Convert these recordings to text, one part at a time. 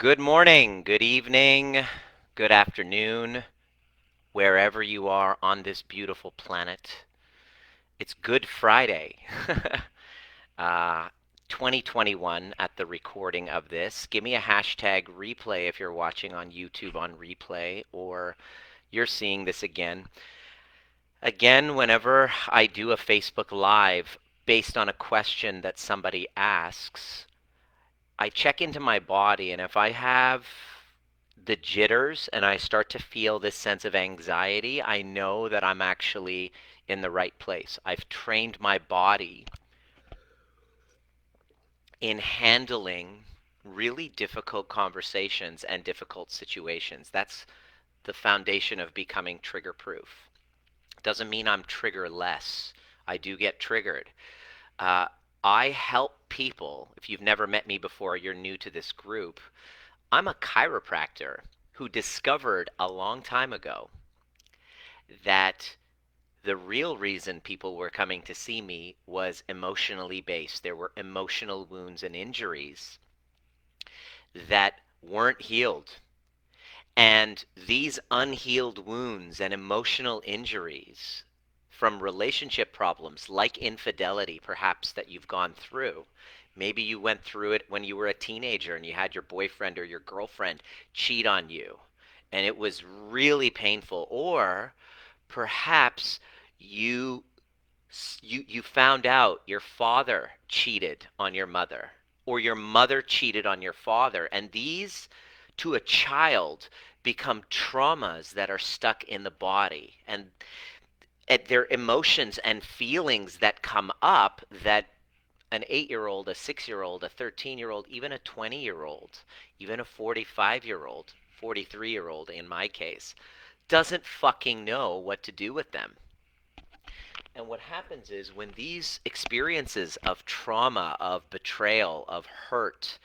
Good morning, good evening, good afternoon, wherever you are on this beautiful planet. It's Good Friday, uh, 2021 at the recording of this. Give me a hashtag replay if you're watching on YouTube on replay or you're seeing this again. Again, whenever I do a Facebook Live based on a question that somebody asks, I check into my body, and if I have the jitters and I start to feel this sense of anxiety, I know that I'm actually in the right place. I've trained my body in handling really difficult conversations and difficult situations. That's the foundation of becoming trigger proof. Doesn't mean I'm trigger less. I do get triggered. Uh, I help people. If you've never met me before, you're new to this group. I'm a chiropractor who discovered a long time ago that the real reason people were coming to see me was emotionally based. There were emotional wounds and injuries that weren't healed. And these unhealed wounds and emotional injuries from relationship problems like infidelity, perhaps that you've gone through. Maybe you went through it when you were a teenager and you had your boyfriend or your girlfriend cheat on you and it was really painful. Or perhaps you you found out your father cheated on your mother or your mother cheated on your father, and these to a child become traumas that are stuck in the body, and at their emotions and feelings that come up that an 8-year-old, a 6-year-old, a 13-year-old, even a 20-year-old, even a 45-year-old, 43-year-old in my case, doesn't fucking know what to do with them. And what happens is when these experiences of trauma, of betrayal, of hurt,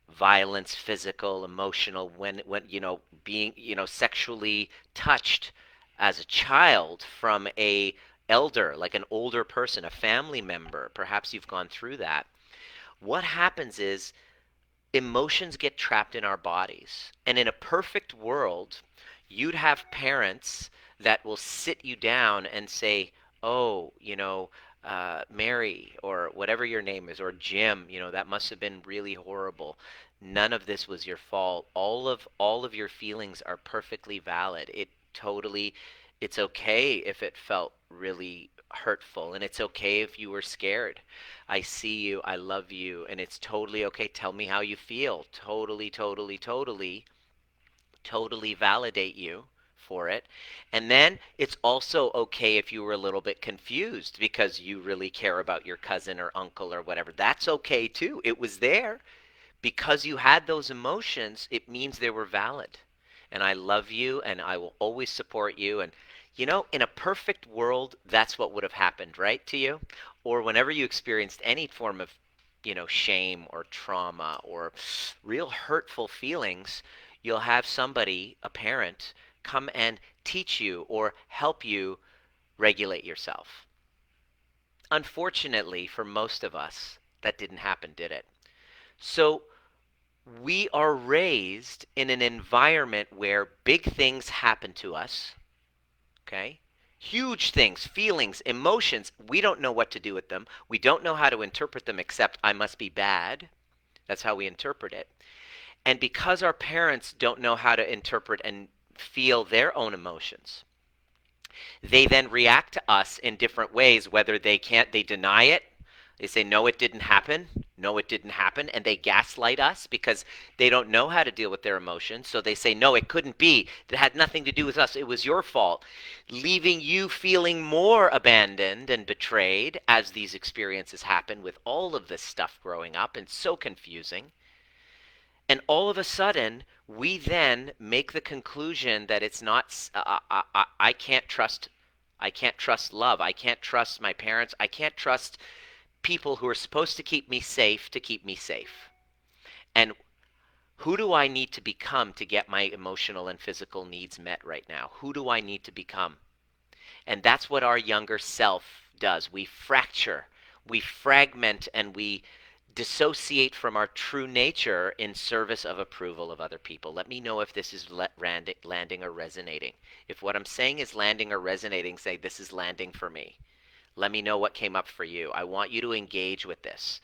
violence, physical, emotional, when being, sexually touched as a child from a elder, like an older person, a family member, perhaps you've gone through that. What happens is emotions get trapped in our bodies. And in a perfect world, you'd have parents that will sit you down and say, "Oh, Mary, or whatever your name is, or Jim, that must have been really horrible. None of this was your fault. All of your feelings are perfectly valid. It's okay if it felt really hurtful, and it's okay if you were scared. I see you, I love you, and it's totally okay. Tell me how you feel. Totally, totally, totally, totally validate you for it. And then it's also okay if you were a little bit confused because you really care about your cousin or uncle or whatever. That's okay too. It was there. Because you had those emotions, it means they were valid. And I love you and I will always support you. And, in a perfect world, that's what would have happened, right, to you? Or whenever you experienced any form of, shame or trauma or real hurtful feelings, you'll have somebody, a parent, come and teach you or help you regulate yourself. Unfortunately, for most of us, that didn't happen, did it? So, we are raised in an environment where big things happen to us, okay? Huge things, feelings, emotions. We don't know what to do with them. We don't know how to interpret them except I must be bad. That's how we interpret it. And because our parents don't know how to interpret and feel their own emotions, they then react to us in different ways, whether they deny it. They say, no, it didn't happen. No, it didn't happen. And they gaslight us because they don't know how to deal with their emotions. So they say, no, it couldn't be. It had nothing to do with us. It was your fault. Leaving you feeling more abandoned and betrayed as these experiences happen with all of this stuff growing up, and so confusing. And all of a sudden, we then make the conclusion that it's not, I can't trust. I can't trust love. I can't trust my parents. I can't trust people who are supposed to keep me safe. And who do I need to become to get my emotional and physical needs met right now? Who do I need to become? And that's what our younger self does. We fracture, we fragment, and we dissociate from our true nature in service of approval of other people. Let me know if this is landing or resonating. If what I'm saying is landing or resonating, say this is landing for me. Let me know what came up for you. I want you to engage with this.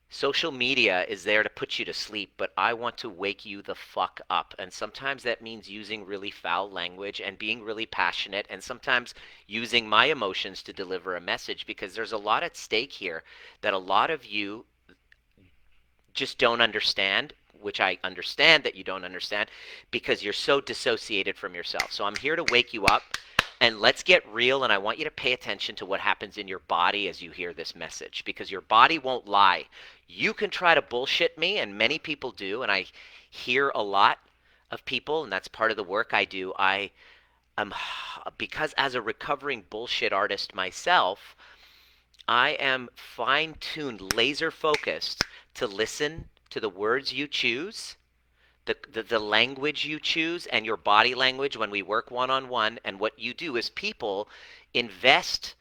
Social media is there to put you to sleep, but I want to wake you the fuck up. And sometimes that means using really foul language and being really passionate, and sometimes using my emotions to deliver a message, because there's a lot at stake here that a lot of you just don't understand, which I understand that you don't understand because you're so dissociated from yourself. So I'm here to wake you up, and let's get real, and I want you to pay attention to what happens in your body as you hear this message, because your body won't lie. You can try to bullshit me, and many people do, and I hear a lot of people, and that's part of the work I do. I am, because as a recovering bullshit artist myself, I am fine-tuned, laser-focused to listen to the words you choose, the language you choose, and your body language when we work one-on-one. And what you do is people invest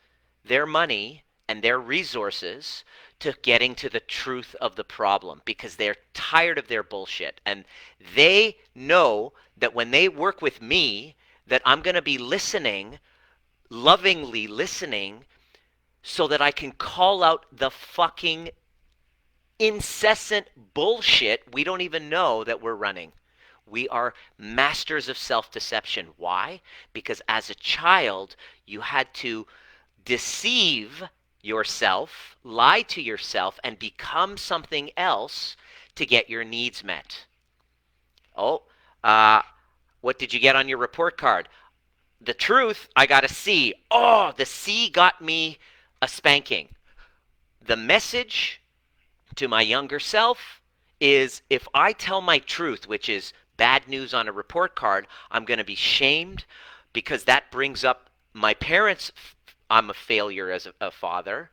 their money and their resources to getting to the truth of the problem because they're tired of their bullshit. And they know that when they work with me, that I'm going to be listening, lovingly listening, so that I can call out the fucking incessant bullshit we don't even know that we're running. We are masters of self-deception. Why? Because as a child, you had to deceive yourself, lie to yourself, and become something else to get your needs met. Oh, what did you get on your report card? The truth, I got a C. Oh, the C got me a spanking. The message to my younger self is, if I tell my truth, which is bad news on a report card, I'm going to be shamed because that brings up my parents. I'm a failure as a father.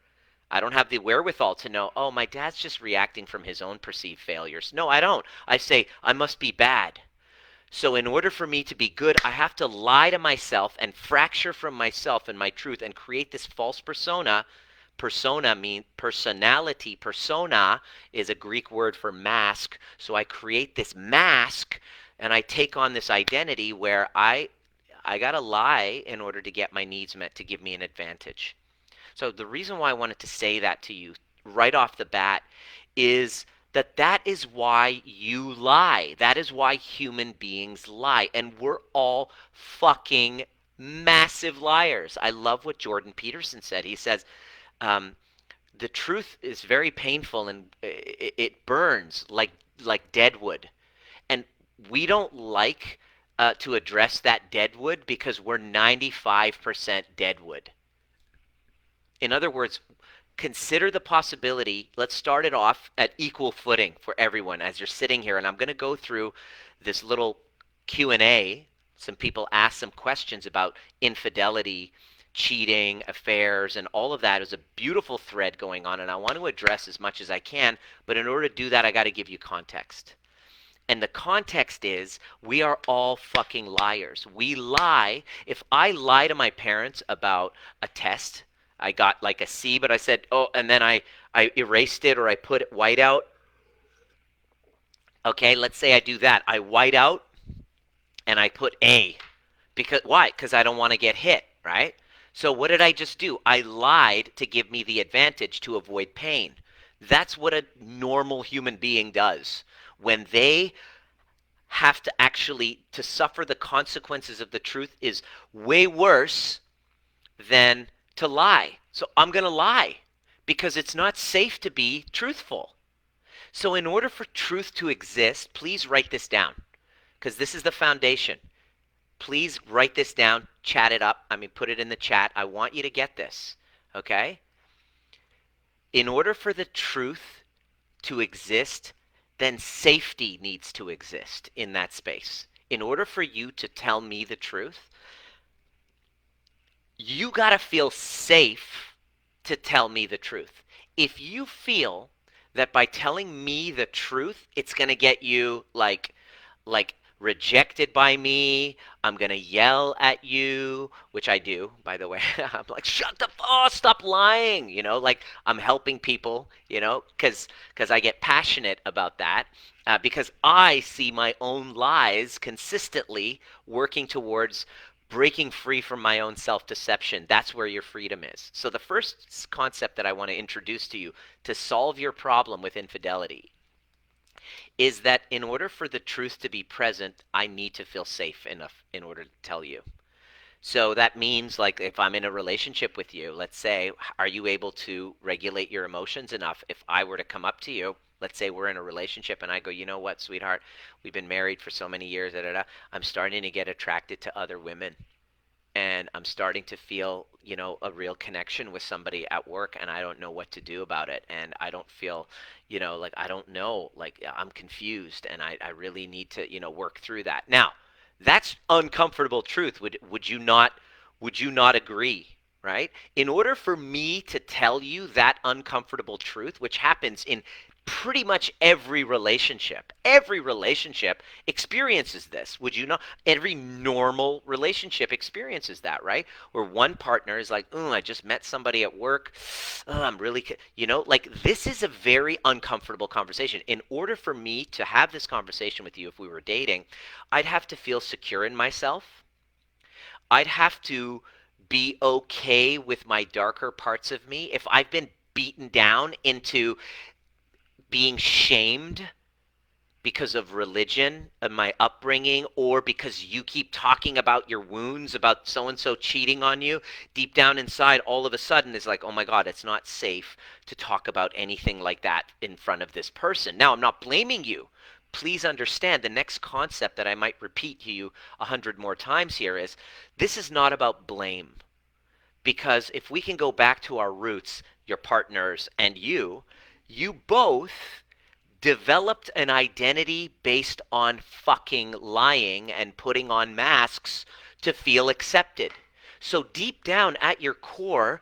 I don't have the wherewithal to know, oh, my dad's just reacting from his own perceived failures. No, I don't. I say, I must be bad. So in order for me to be good, I have to lie to myself and fracture from myself and my truth and create this false persona. Persona means personality. Persona is a Greek word for mask. So I create this mask and I take on this identity where I got to lie in order to get my needs met to give me an advantage. So the reason why I wanted to say that to you right off the bat is that is why you lie. That is why human beings lie. And we're all fucking massive liars. I love what Jordan Peterson said. He says, the truth is very painful and it burns like dead wood. And we don't like to address that dead wood because we're 95% dead wood. In other words, consider the possibility. Let's start it off at equal footing for everyone as you're sitting here. And I'm going to go through this little Q&A. Some people asked some questions about infidelity, cheating, affairs, and all of that. Is a beautiful thread going on, and I want to address as much as I can. But in order to do that, I got to give you context. And the context is, we are all fucking liars. We lie. If I lie to my parents about a test, I got like a C, but I said, oh, and then I erased it or I put it white out. Okay, let's say I do that. I white out and I put A. Because why? Because I don't want to get hit, right? So what did I just do? I lied to give me the advantage to avoid pain. That's what a normal human being does. When they have to actually to suffer the consequences of the truth is way worse than to lie. So I'm going to lie because it's not safe to be truthful. So in order for truth to exist, please write this down because this is the foundation. Please write this down, chat it up. Put it in the chat. I want you to get this, okay? In order for the truth to exist, then safety needs to exist in that space. In order for you to tell me the truth, you got to feel safe to tell me the truth. If you feel that by telling me the truth, it's going to get you like rejected by me. I'm going to yell at you, which I do, by the way. I'm like, shut the stop lying. Like I'm helping people, because I get passionate about that. Because I see my own lies consistently working towards breaking free from my own self deception. That's where your freedom is. So, the first concept that I want to introduce to you to solve your problem with infidelity is that in order for the truth to be present, I need to feel safe enough in order to tell you. So that means, like, if I'm in a relationship with you, let's say, are you able to regulate your emotions enough? If I were to come up to you, let's say we're in a relationship and I go, you know what, sweetheart, we've been married for so many years, da, da, da. I'm starting to get attracted to other women, and I'm starting to feel, a real connection with somebody at work, and I don't know what to do about it. And I don't feel, like I don't know, like I'm confused, and I really need to, work through that. Now, that's uncomfortable truth. Would you not agree? Right? In order for me to tell you that uncomfortable truth, which happens in pretty much every relationship experiences this. Would you know? Every normal relationship experiences that, right? Where one partner is like, "Oh, I just met somebody at work. Oh, I'm really, like this is a very uncomfortable conversation. In order for me to have this conversation with you, if we were dating, I'd have to feel secure in myself. I'd have to be okay with my darker parts of me. If I've been beaten down into being shamed because of religion and my upbringing, or because you keep talking about your wounds, about so and so cheating on you, deep down inside, all of a sudden is like, oh my God, it's not safe to talk about anything like that in front of this person. Now, I'm not blaming you. Please understand the next concept that I might repeat to you 100 more times here is this is not about blame. Because if we can go back to our roots, your partners and you both developed an identity based on fucking lying and putting on masks to feel accepted. So deep down at your core,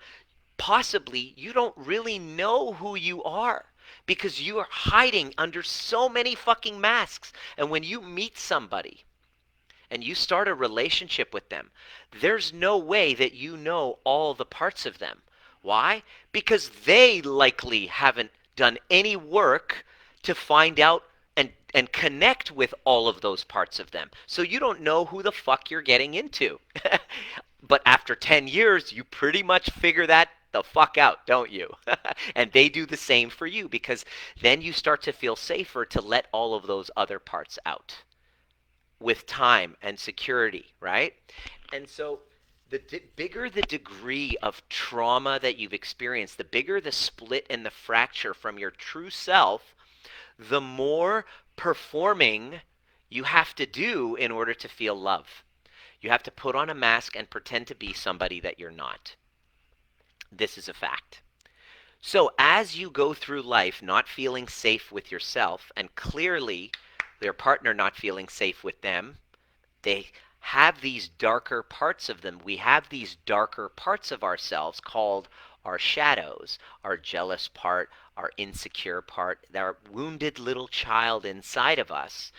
possibly you don't really know who you are because you are hiding under so many fucking masks. And when you meet somebody and you start a relationship with them, there's no way that you know all the parts of them. Why? Because they likely haven't done any work to find out and connect with all of those parts of them. So you don't know who the fuck you're getting into. But after 10 years, you pretty much figure that the fuck out, don't you? And they do the same for you, because then you start to feel safer to let all of those other parts out with time and security, right? And so the bigger the degree of trauma that you've experienced, the bigger the split and the fracture from your true self, the more performing you have to do in order to feel love. You have to put on a mask and pretend to be somebody that you're not. This is a fact. So as you go through life not feeling safe with yourself, and clearly their partner not feeling safe with them, they have these darker parts of them. We have these darker parts of ourselves called our shadows, our jealous part, our insecure part, our wounded little child inside of us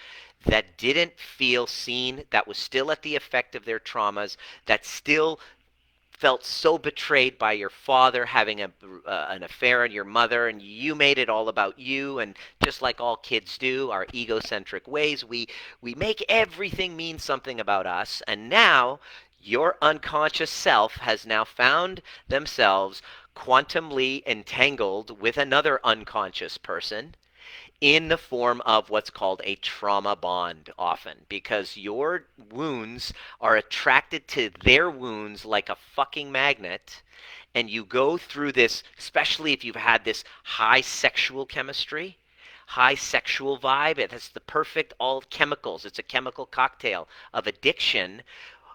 that didn't feel seen, that was still at the effect of their traumas, that still felt so betrayed by your father having an affair on your mother, and you made it all about you. And just like all kids do, our egocentric ways, we make everything mean something about us. And now your unconscious self has now found themselves quantumly entangled with another unconscious person in the form of what's called a trauma bond, often because your wounds are attracted to their wounds like a fucking magnet. And you go through this, especially if you've had this high sexual chemistry, high sexual vibe. It's the perfect all chemicals. It's a chemical cocktail of addiction,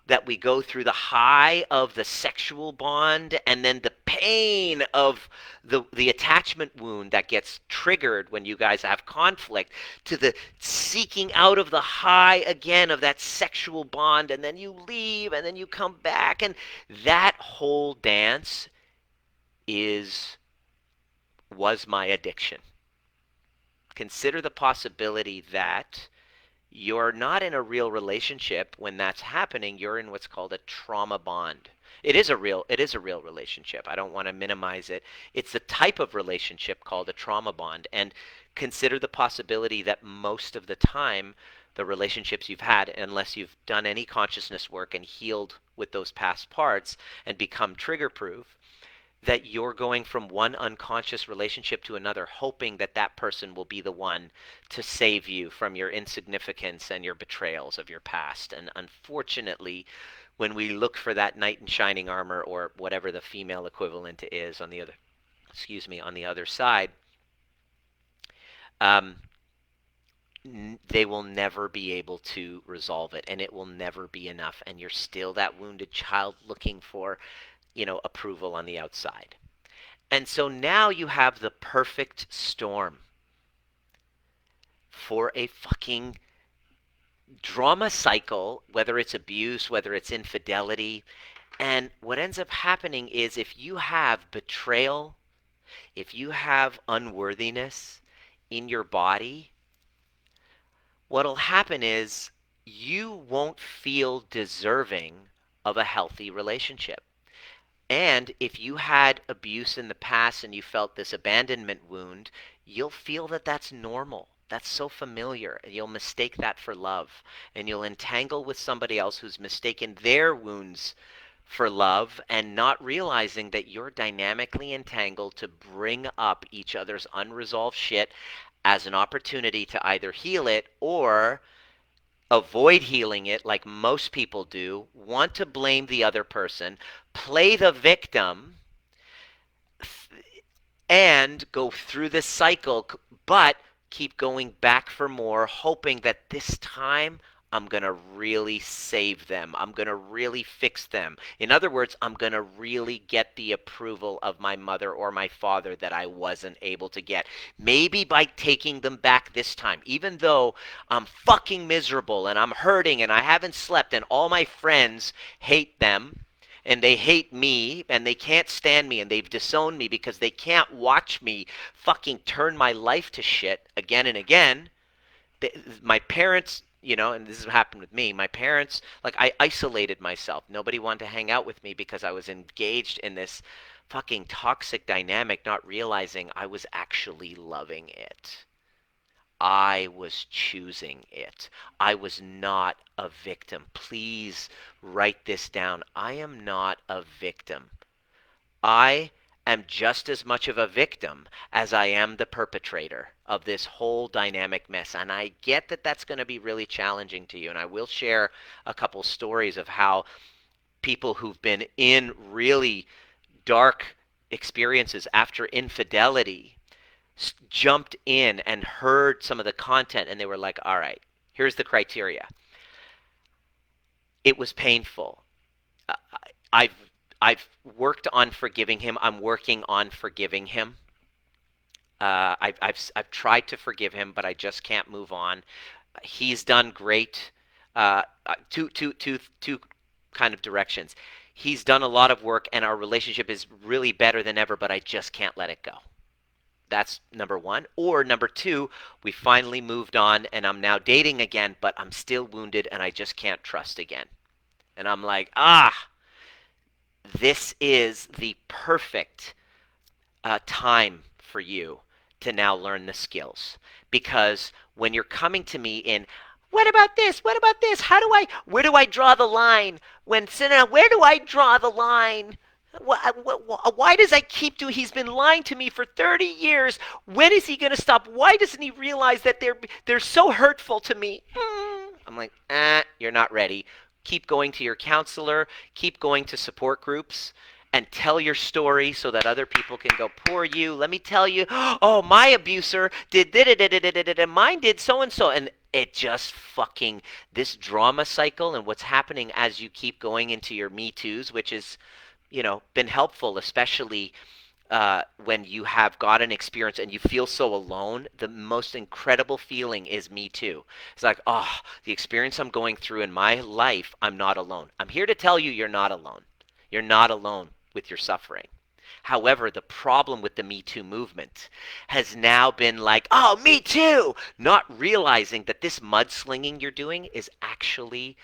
that we go through the high of the sexual bond and then the pain of the attachment wound that gets triggered when you guys have conflict, to the seeking out of the high again of that sexual bond, and then you leave and then you come back, and that whole dance is was my addiction. Consider the possibility that You're not in a real relationship when that's happening. You're in what's called a trauma bond. It is a real relationship. I don't want to minimize it. It's a type of relationship called a trauma bond. And consider the possibility that most of the time, the relationships you've had, unless you've done any consciousness work and healed with those past parts and become trigger proof, that you're going from one unconscious relationship to another, hoping that that person will be the one to save you from your insignificance and your betrayals of your past. And unfortunately, when we look for that knight in shining armor, or whatever the female equivalent is on the other, excuse me, on the other side, um, they will never be able to resolve it, and it will never be enough. And you're still that wounded child looking for, approval on the outside. And so now you have the perfect storm for a fucking drama cycle, whether it's abuse, whether it's infidelity. And what ends up happening is, if you have betrayal, if you have unworthiness in your body, what'll happen is you won't feel deserving of a healthy relationship. And if you had abuse in the past and you felt this abandonment wound, you'll feel that that's normal. That's so familiar. And you'll mistake that for love. And you'll entangle with somebody else who's mistaken their wounds for love, and not realizing that you're dynamically entangled to bring up each other's unresolved shit as an opportunity to either heal it or avoid healing it, like most people do, want to blame the other person, play the victim, and go through this cycle, but keep going back for more, hoping that this time I'm going to really save them. I'm going to really fix them. In other words, I'm going to really get the approval of my mother or my father that I wasn't able to get. Maybe by taking them back this time, even though I'm fucking miserable and I'm hurting and I haven't slept and all my friends hate them and they hate me and they can't stand me and they've disowned me because they can't watch me fucking turn my life to shit again and again. My parents, and this has happened with me, my parents, like, I isolated myself. Nobody wanted to hang out with me because I was engaged in this fucking toxic dynamic, not realizing I was actually loving it. I was choosing it. I was not a victim. Please write this down. I am not a victim. I am just as much of a victim as I am the perpetrator of this whole dynamic mess. And I get that that's going to be really challenging to you. And I will share a couple stories of how people who've been in really dark experiences after infidelity jumped in and heard some of the content, and they were like, all right, here's the criteria. It was painful. I've I've worked on forgiving him. I'm working on forgiving him. I've tried to forgive him, but I just can't move on. He's done great. Two kind of directions. He's done a lot of work, and our relationship is really better than ever, but I just can't let it go. That's number one. Or number two, we finally moved on, and I'm now dating again, but I'm still wounded, and I just can't trust again. And I'm like, this is the perfect time for you to now learn the skills. Because when you're coming to me in, what about this? What about this? Where do I draw the line? Where do I draw the line? Why does I keep doing? He's been lying to me for 30 years. When is he going to stop? Why doesn't he realize that they're so hurtful to me? I'm like, you're not ready. Keep going to your counselor. Keep going to support groups. And tell your story so that other people can go, poor you. Let me tell you, oh, my abuser did and mine did so and so. And it just fucking, this drama cycle and what's happening as you keep going into your Me Too's, which is, been helpful, especially when you have got an experience and you feel so alone. The most incredible feeling is Me Too. It's like, oh, the experience I'm going through in my life, I'm not alone. I'm here to tell you, you're not alone. You're not alone with your suffering. However, the problem with the Me Too movement has now been like, oh, me too, not realizing that this mudslinging you're doing is actually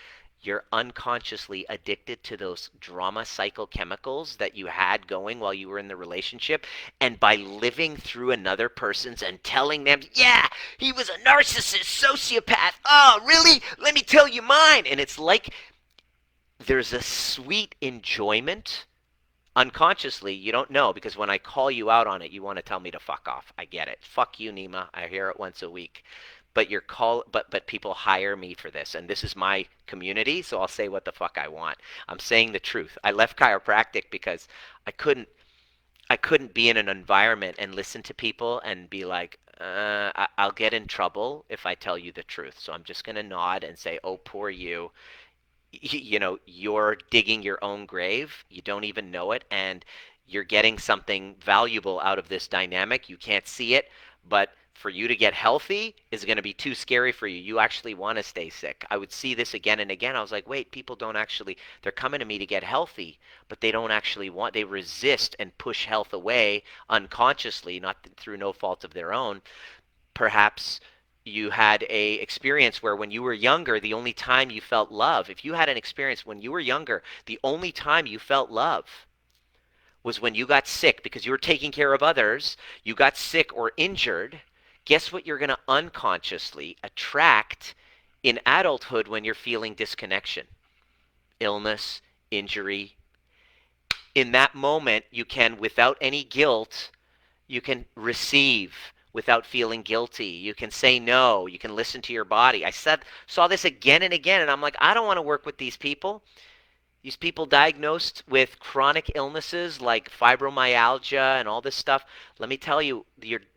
you're unconsciously addicted to those drama cycle chemicals that you had going while you were in the relationship. And by living through another person's and telling them, yeah, he was a narcissist, sociopath. Oh, really? Let me tell you mine. And it's like there's a sweet enjoyment unconsciously. You don't know because when I call you out on it, you want to tell me to fuck off. I get it. Fuck you, Nima. I hear it once a week. But people hire me for this, and this is my community, so I'll say what the fuck I want. I'm saying the truth. I left chiropractic because I couldn't I couldn't be in an environment and listen to people and be like, I'll get in trouble if I tell you the truth. So I'm just going to nod and say, oh, poor you. You know, you're digging your own grave. You don't even know it. And you're getting something valuable out of this dynamic. You can't see it, but for you to get healthy is going to be too scary for you. You actually want to stay sick. I would see this again and again. I was like, wait, people don't actually, they're coming to me to get healthy, but they don't actually want, they resist and push health away unconsciously, not through no fault of their own. Perhaps you had a experience where when you were younger, the only time you felt love, if you had an experience when you were younger, the only time you felt love was when you got sick because you were taking care of others, you got sick or injured. Guess what you're going to unconsciously attract in adulthood when you're feeling disconnection, illness, injury? In that moment, you can, without any guilt, you can receive without feeling guilty. You can say no. You can listen to your body. Saw this again and again, and I'm like, I don't want to work with these people. These people diagnosed with chronic illnesses like fibromyalgia and all this stuff. Let me tell you,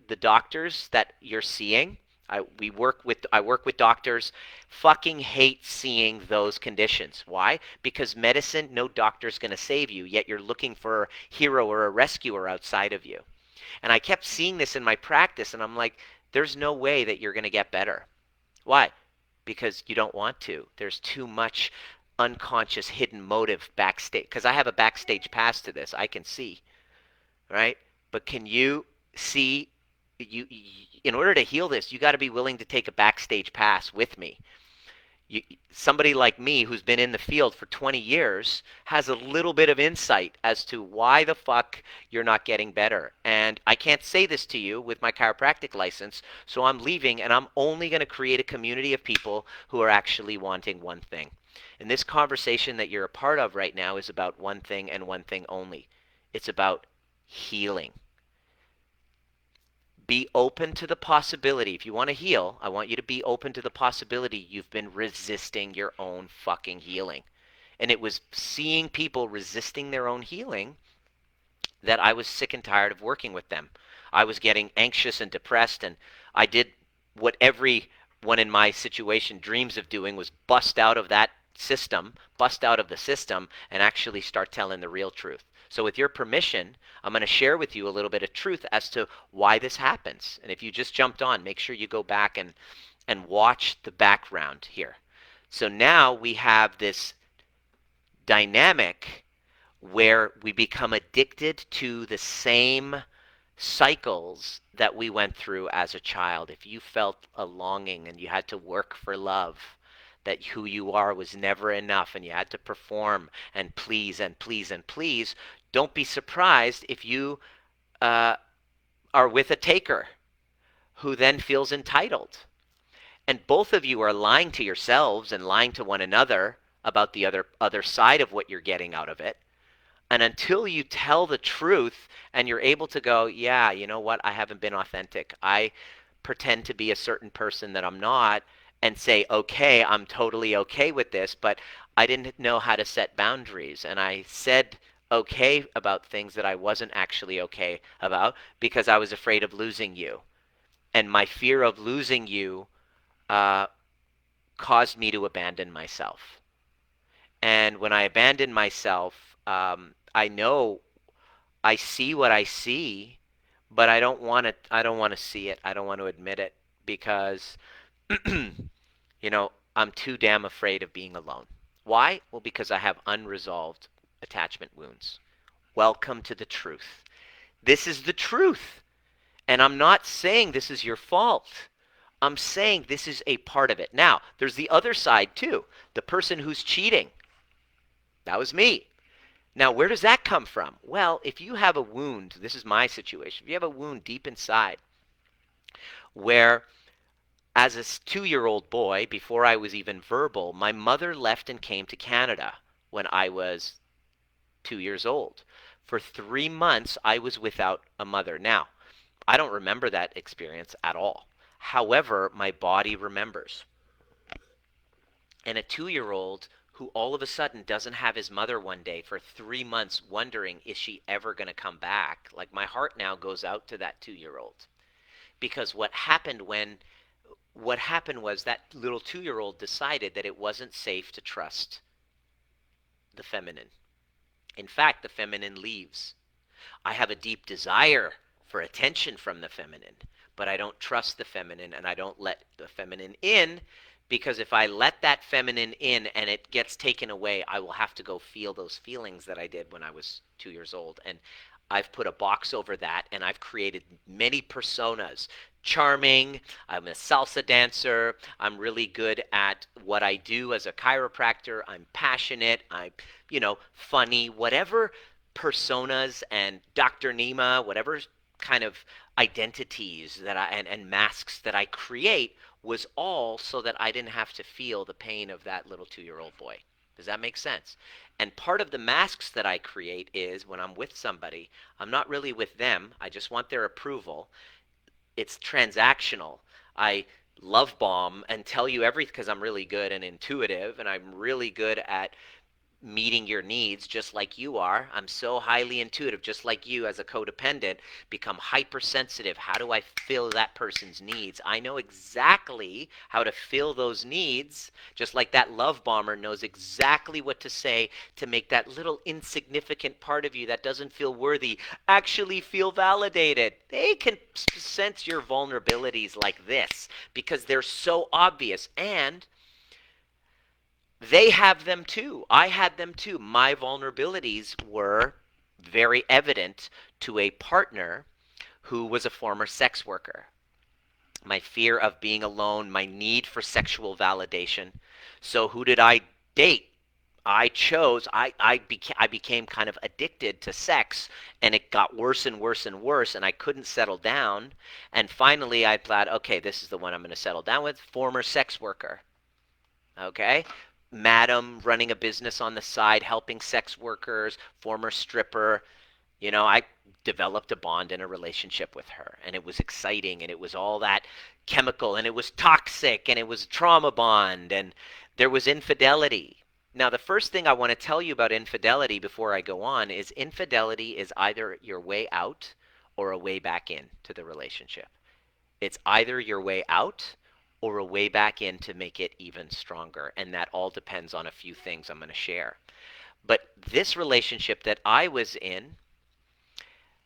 the doctors that you're seeing, I work with doctors, fucking hate seeing those conditions. Why? Because medicine, no doctor's going to save you, yet you're looking for a hero or a rescuer outside of you. And I kept seeing this in my practice, and I'm like, there's no way that you're going to get better. Why? Because you don't want to. There's too much unconscious hidden motive backstage. Because I have a backstage pass to this. I can see, right? But can you see? In order to heal this, you got to be willing to take a backstage pass with me. Somebody like me who's been in the field for 20 years has a little bit of insight as to why the fuck you're not getting better. And I can't say this to you with my chiropractic license, so I'm leaving and I'm only going to create a community of people who are actually wanting one thing. And this conversation that you're a part of right now is about one thing and one thing only. It's about healing. Be open to the possibility. If you want to heal, I want you to be open to the possibility you've been resisting your own fucking healing. And it was seeing people resisting their own healing that I was sick and tired of working with them. I was getting anxious and depressed, and I did what everyone in my situation dreams of doing, was bust out of that system, bust out of the system, and actually start telling the real truth. So with your permission, I'm going to share with you a little bit of truth as to why this happens. And if you just jumped on, make sure you go back and watch the background here. So now we have this dynamic where we become addicted to the same cycles that we went through as a child. If you felt a longing and you had to work for love, that who you are was never enough and you had to perform and please and please and please, don't be surprised if you are with a taker who then feels entitled. And both of you are lying to yourselves and lying to one another about the other side of what you're getting out of it. And until you tell the truth and you're able to go, yeah, you know what? I haven't been authentic. I pretend to be a certain person that I'm not, and say, okay, I'm totally okay with this, but I didn't know how to set boundaries. And I said okay about things that I wasn't actually okay about because I was afraid of losing you. And my fear of losing you uh, caused me to abandon myself. And when I abandon myself, I know I see what I see, but I don't want to. I don't want to see it. I don't want to admit it because, I'm too damn afraid of being alone. Why? Well, because I have unresolved attachment wounds. Welcome to the truth. This is the truth. And I'm not saying this is your fault. I'm saying this is a part of it. Now, there's the other side too. The person who's cheating. That was me. Now, where does that come from? Well, if you have a wound, this is my situation. If you have a wound deep inside where, as a 2-year-old boy, before I was even verbal, my mother left and came to Canada when I was 2 years old. For 3 months, I was without a mother. Now, I don't remember that experience at all. However, my body remembers. And a 2-year-old who all of a sudden doesn't have his mother one day for 3 months wondering, is she ever going to come back? Like, my heart now goes out to that 2-year-old. Because what happened was that little 2-year-old decided that it wasn't safe to trust the feminine. In fact, the feminine leaves. I have a deep desire for attention from the feminine, but I don't trust the feminine, and I don't let the feminine in, because if I let that feminine in and it gets taken away, I will have to go feel those feelings that I did when I was 2 years old. And I've put a box over that, and I've created many personas. Charming, I'm a salsa dancer, I'm really good at what I do as a chiropractor, I'm passionate, I'm, funny, whatever personas, and Dr. Nima, whatever kind of identities that and masks that I create was all so that I didn't have to feel the pain of that little 2-year-old boy. Does that make sense? And part of the masks that I create is when I'm with somebody, I'm not really with them. I just want their approval. It's transactional. I love bomb and tell you everything because I'm really good and intuitive, and I'm really good at meeting your needs just like you are. I'm so highly intuitive, just like you as a codependent, become hypersensitive. How do I fill that person's needs? I know exactly how to fill those needs, just like that love bomber knows exactly what to say to make that little insignificant part of you that doesn't feel worthy actually feel validated. They can sense your vulnerabilities like this because they're so obvious, and they have them too. I had them too. My vulnerabilities were very evident to a partner who was a former sex worker. My fear of being alone, my need for sexual validation. So who did I date? I became kind of addicted to sex, and it got worse and worse and worse, and I couldn't settle down. And finally I thought, okay, this is the one I'm going to settle down with. Former sex worker. Okay? Madam running a business on the side, helping sex workers, former stripper. I developed a bond and a relationship with her, and it was exciting, and it was all that chemical, and it was toxic, and it was trauma bond, and there was infidelity. Now, the first thing I want to tell you about infidelity before I go on is infidelity is either your way out or a way back in to the relationship. It's either your way out or a way back in to make it even stronger. And that all depends on a few things I'm going to share. But this relationship that I was in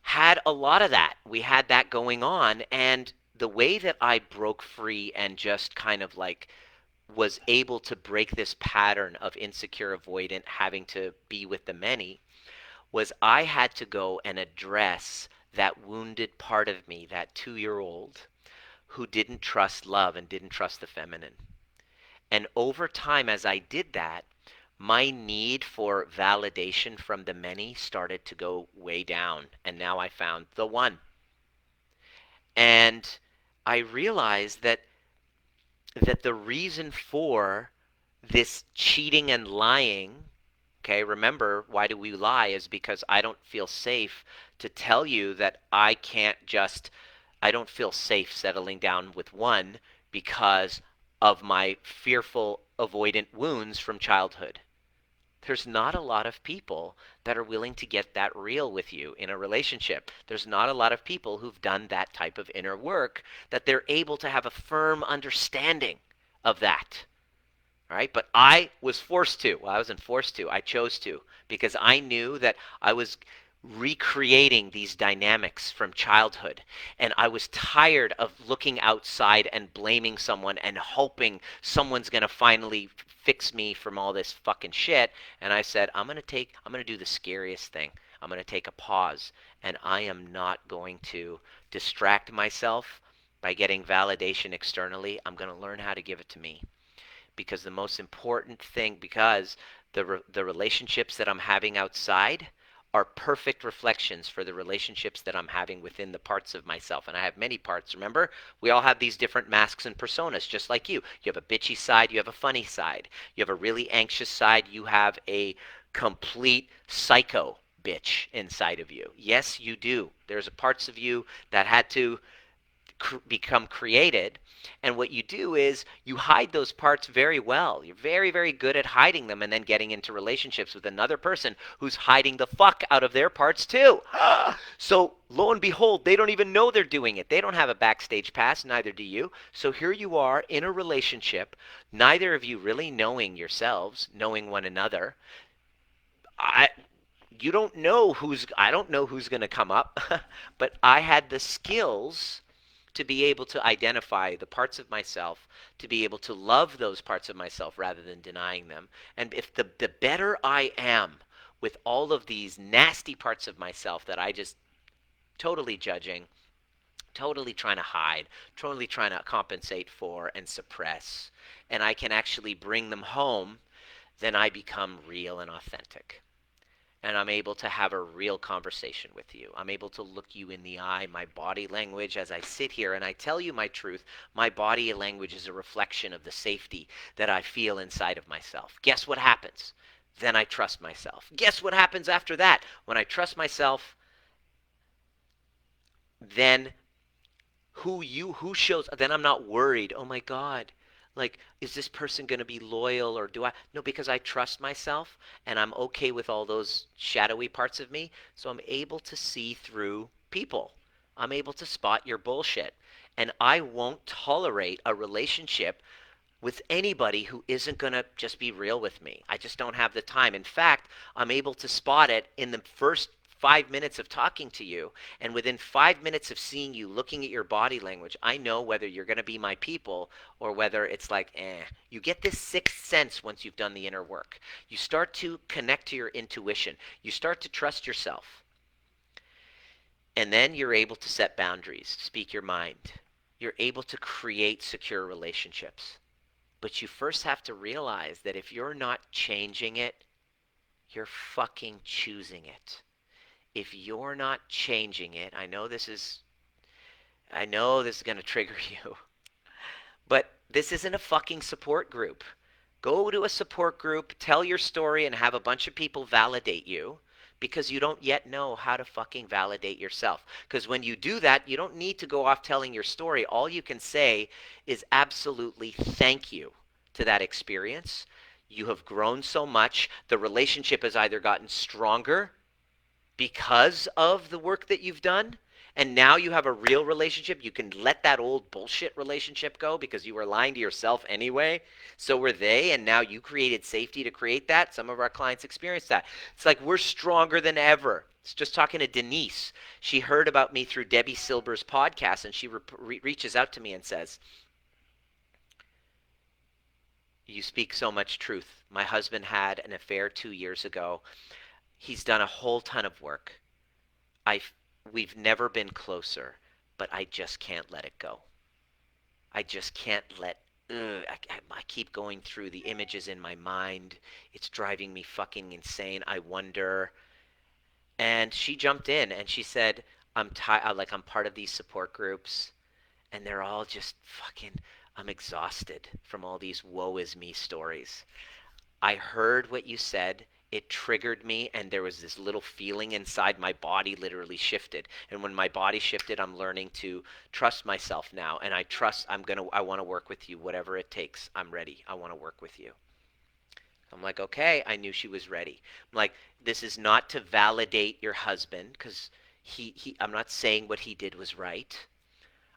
had a lot of that. We had that going on. And the way that I broke free and just kind of like was able to break this pattern of insecure, avoidant, having to be with the many, was I had to go and address that wounded part of me, that 2-year-old who didn't trust love and didn't trust the feminine. And over time, as I did that, my need for validation from the many started to go way down. And now I found the one. And I realized that the reason for this cheating and lying, okay, remember, why do we lie, is because I don't feel safe to tell you that I don't feel safe settling down with one because of my fearful avoidant wounds from childhood. There's not a lot of people that are willing to get that real with you in a relationship. There's not a lot of people who've done that type of inner work that they're able to have a firm understanding of that. All right? But I was forced to. Well, I wasn't forced to. I chose to, because I knew that I was recreating these dynamics from childhood, and I was tired of looking outside and blaming someone and hoping someone's going to finally fix me from all this fucking shit. And I said, I'm going to do the scariest thing. I'm going to take a pause, and I am not going to distract myself by getting validation externally. I'm going to learn how to give it to me, because the most important thing, because the relationships that I'm having outside are perfect reflections for the relationships that I'm having within the parts of myself. And I have many parts. Remember, we all have these different masks and personas, just like you. You have a bitchy side, you have a funny side. You have a really anxious side, you have a complete psycho bitch inside of you. Yes, you do. There's parts of you that had to become created. And what you do is you hide those parts very well. You're very, very good at hiding them and then getting into relationships with another person who's hiding the fuck out of their parts too. So lo and behold, they don't even know they're doing it. They don't have a backstage pass, neither do you. So here you are in a relationship, neither of you really knowing yourselves, knowing one another. I you don't know who's I don't know who's going to come up, but I had the skills to be able to identify the parts of myself, to be able to love those parts of myself rather than denying them. And if the better I am with all of these nasty parts of myself that I just totally judging, totally trying to hide, totally trying to compensate for and suppress, and I can actually bring them home, then I become real and authentic, and I'm able to have a real conversation with you. I'm able to look you in the eye. My body language, as I sit here and I tell you my truth, my body language is a reflection of the safety that I feel inside of myself. Guess what happens? Then I trust myself. Guess what happens after that? When I trust myself, then who shows, then I'm not worried. Oh my God, like, is this person going to be loyal, or do I, no, because I trust myself and I'm okay with all those shadowy parts of me. So I'm able to see through people. I'm able to spot your bullshit, and I won't tolerate a relationship with anybody who isn't going to just be real with me. I just don't have the time. In fact, I'm able to spot it in the first 5 minutes of talking to you. And within 5 minutes of seeing you, looking at your body language, I know whether you're going to be my people or whether it's like, eh. You get this sixth sense once you've done the inner work. You start to connect to your intuition. You start to trust yourself. And then you're able to set boundaries, speak your mind. You're able to create secure relationships. But you first have to realize that if you're not changing it, you're fucking choosing it. If you're not changing it, I know this is going to trigger you, but this isn't a fucking support group. Go to a support group, tell your story, and have a bunch of people validate you, because you don't yet know how to fucking validate yourself. Because when you do that, you don't need to go off telling your story. All you can say is absolutely thank you to that experience. You have grown so much. The relationship has either gotten stronger because of the work that you've done, and now you have a real relationship. You can let that old bullshit relationship go because you were lying to yourself anyway. So were they, and now you created safety to create that. Some of our clients experienced that. It's like we're stronger than ever. It's just talking to Denise. She heard about me through Debbie Silber's podcast, and she reaches out to me and says, "You speak so much truth. My husband had an affair 2 years ago. He's done a whole ton of work. I We've never been closer, but I just can't let it go. I just can't let I keep going through the images in my mind. It's driving me fucking insane. I wonder." And she jumped in and she said, "I'm tired. Like, I'm part of these support groups, and they're all just fucking. I'm exhausted from all these woe is me stories. I heard what you said. It triggered me, and there was this little feeling inside my body literally shifted. And when my body shifted, I'm learning to trust myself now. And I want to work with you, whatever it takes. I'm ready. I want to work with you." I'm like, okay, I knew she was ready. I'm like, this is not to validate your husband, because I'm not saying what he did was right.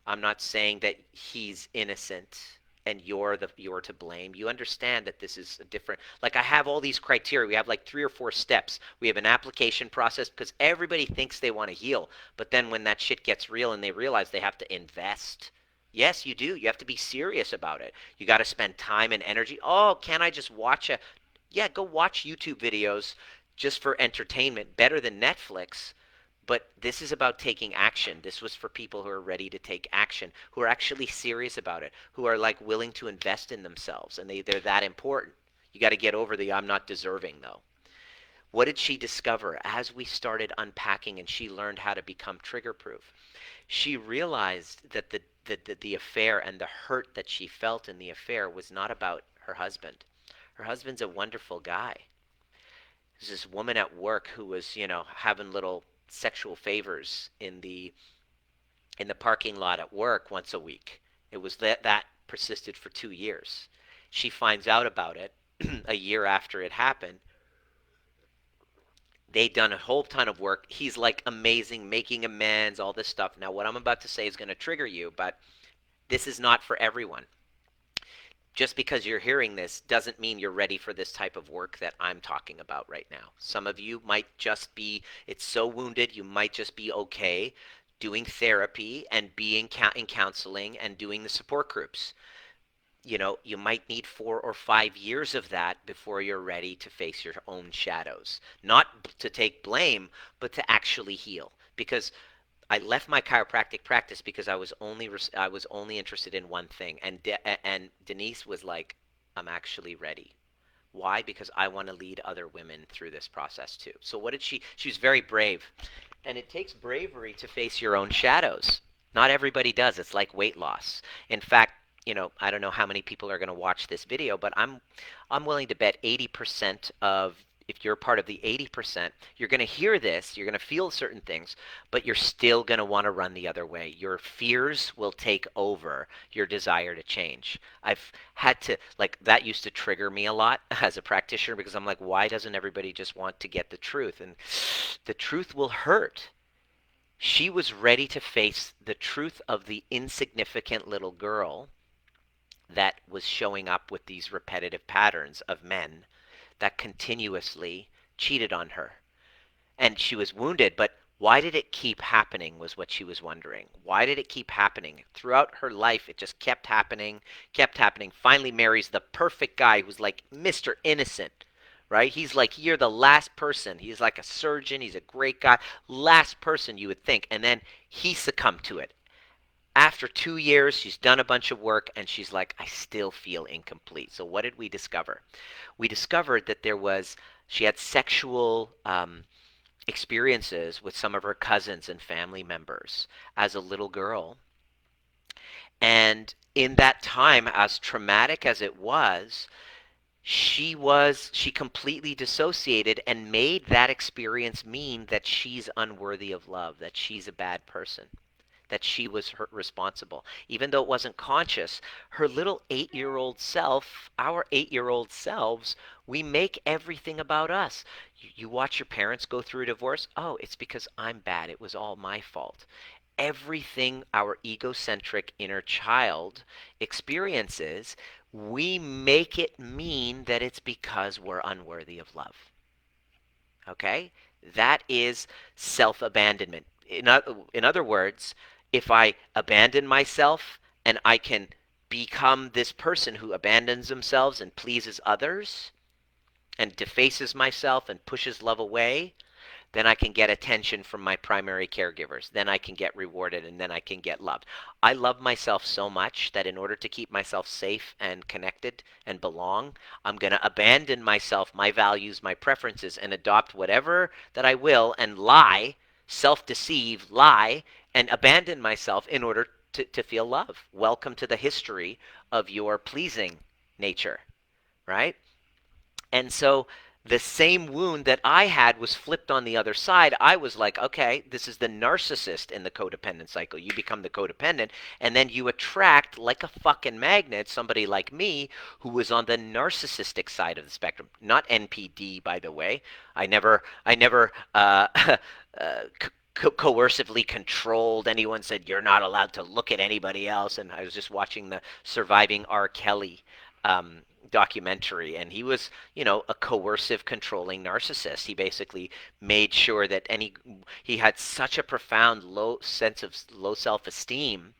I'm not saying that he's innocent and you're to blame. You understand that this is a different, like, I have all these criteria. We have like 3 or 4 steps. We have an application process, because everybody thinks they want to heal, but then when that shit gets real and they realize they have to invest. Yes, you do. You have to be serious about it. You got to spend time and energy. Oh, can I just watch a, yeah, go watch YouTube videos. just for entertainment, better than Netflix. But this is about taking action. This was for people who are ready to take action, who are actually serious about it, who are like willing to invest in themselves, and they're that important. You got to get over the I'm not deserving though. What did she discover as we started unpacking and she learned how to become trigger proof? She realized that the affair and the hurt that she felt in the affair was not about her husband. Her husband's a wonderful guy. There's this woman at work who was, having little sexual favors in the parking lot at work once a week. It was that persisted for 2 years. She finds out about it a year after it happened. They'd done a whole ton of work. He's like amazing, making amends, all this stuff. Now, what I'm about to say is going to trigger you, but this is not for everyone. Just because you're hearing this doesn't mean you're ready for this type of work that I'm talking about right now. Some of you might just be, it's so wounded, you might just be okay doing therapy and being in counseling and doing the support groups. You might need 4 or 5 years of that before you're ready to face your own shadows. Not to take blame, but to actually heal. Because I left my chiropractic practice because I was only interested in one thing, and Denise was like, "I'm actually ready." Why? Because I want to lead other women through this process too. So what did she? She was very brave, and it takes bravery to face your own shadows. Not everybody does. It's like weight loss. In fact, I don't know how many people are going to watch this video, but I'm willing to bet 80% of, if you're part of the 80%, you're going to hear this, you're going to feel certain things, but you're still going to want to run the other way. Your fears will take over your desire to change. I've had to, like, that used to trigger me a lot as a practitioner because I'm like, why doesn't everybody just want to get the truth? And the truth will hurt. She was ready to face the truth of the insignificant little girl that was showing up with these repetitive patterns of men that continuously cheated on her. And she was wounded, but why did it keep happening was what she was wondering. Why did it keep happening? Throughout her life, it just kept happening, kept happening. Finally marries the perfect guy who's like Mr. Innocent, right? He's like, you're the last person. He's like a surgeon. He's a great guy. Last person you would think. And then he succumbed to it. After 2 years, she's done a bunch of work and she's like, I still feel incomplete. So what did we discover? We discovered that she had sexual experiences with some of her cousins and family members as a little girl. And in that time, as traumatic as it was, she completely dissociated and made that experience mean that she's unworthy of love, that she's a bad person, that she was responsible. Even though it wasn't conscious, her little 8-year-old self, our 8-year-old selves, we make everything about us. You watch your parents go through a divorce. Oh, it's because I'm bad. It was all my fault. Everything our egocentric inner child experiences, we make it mean that it's because we're unworthy of love. Okay? That is self-abandonment. In other words, if I abandon myself and I can become this person who abandons themselves and pleases others and defaces myself and pushes love away, then I can get attention from my primary caregivers. Then I can get rewarded and then I can get loved. I love myself so much that in order to keep myself safe and connected and belong, I'm going to abandon myself, my values, my preferences, and adopt whatever that I will and lie, self-deceive, lie, and abandon myself in order to feel love. Welcome to the history of your pleasing nature, right? And so the same wound that I had was flipped on the other side. I was like, okay, this is the narcissist in the codependent cycle. You become the codependent, and then you attract, like a fucking magnet, somebody like me who was on the narcissistic side of the spectrum. Not NPD, by the way. I never coercively controlled anyone, said you're not allowed to look at anybody else. And I was just watching the Surviving R. Kelly documentary, and he was, a coercive, controlling narcissist. He basically made sure that he had such a profound low sense of low self-esteem,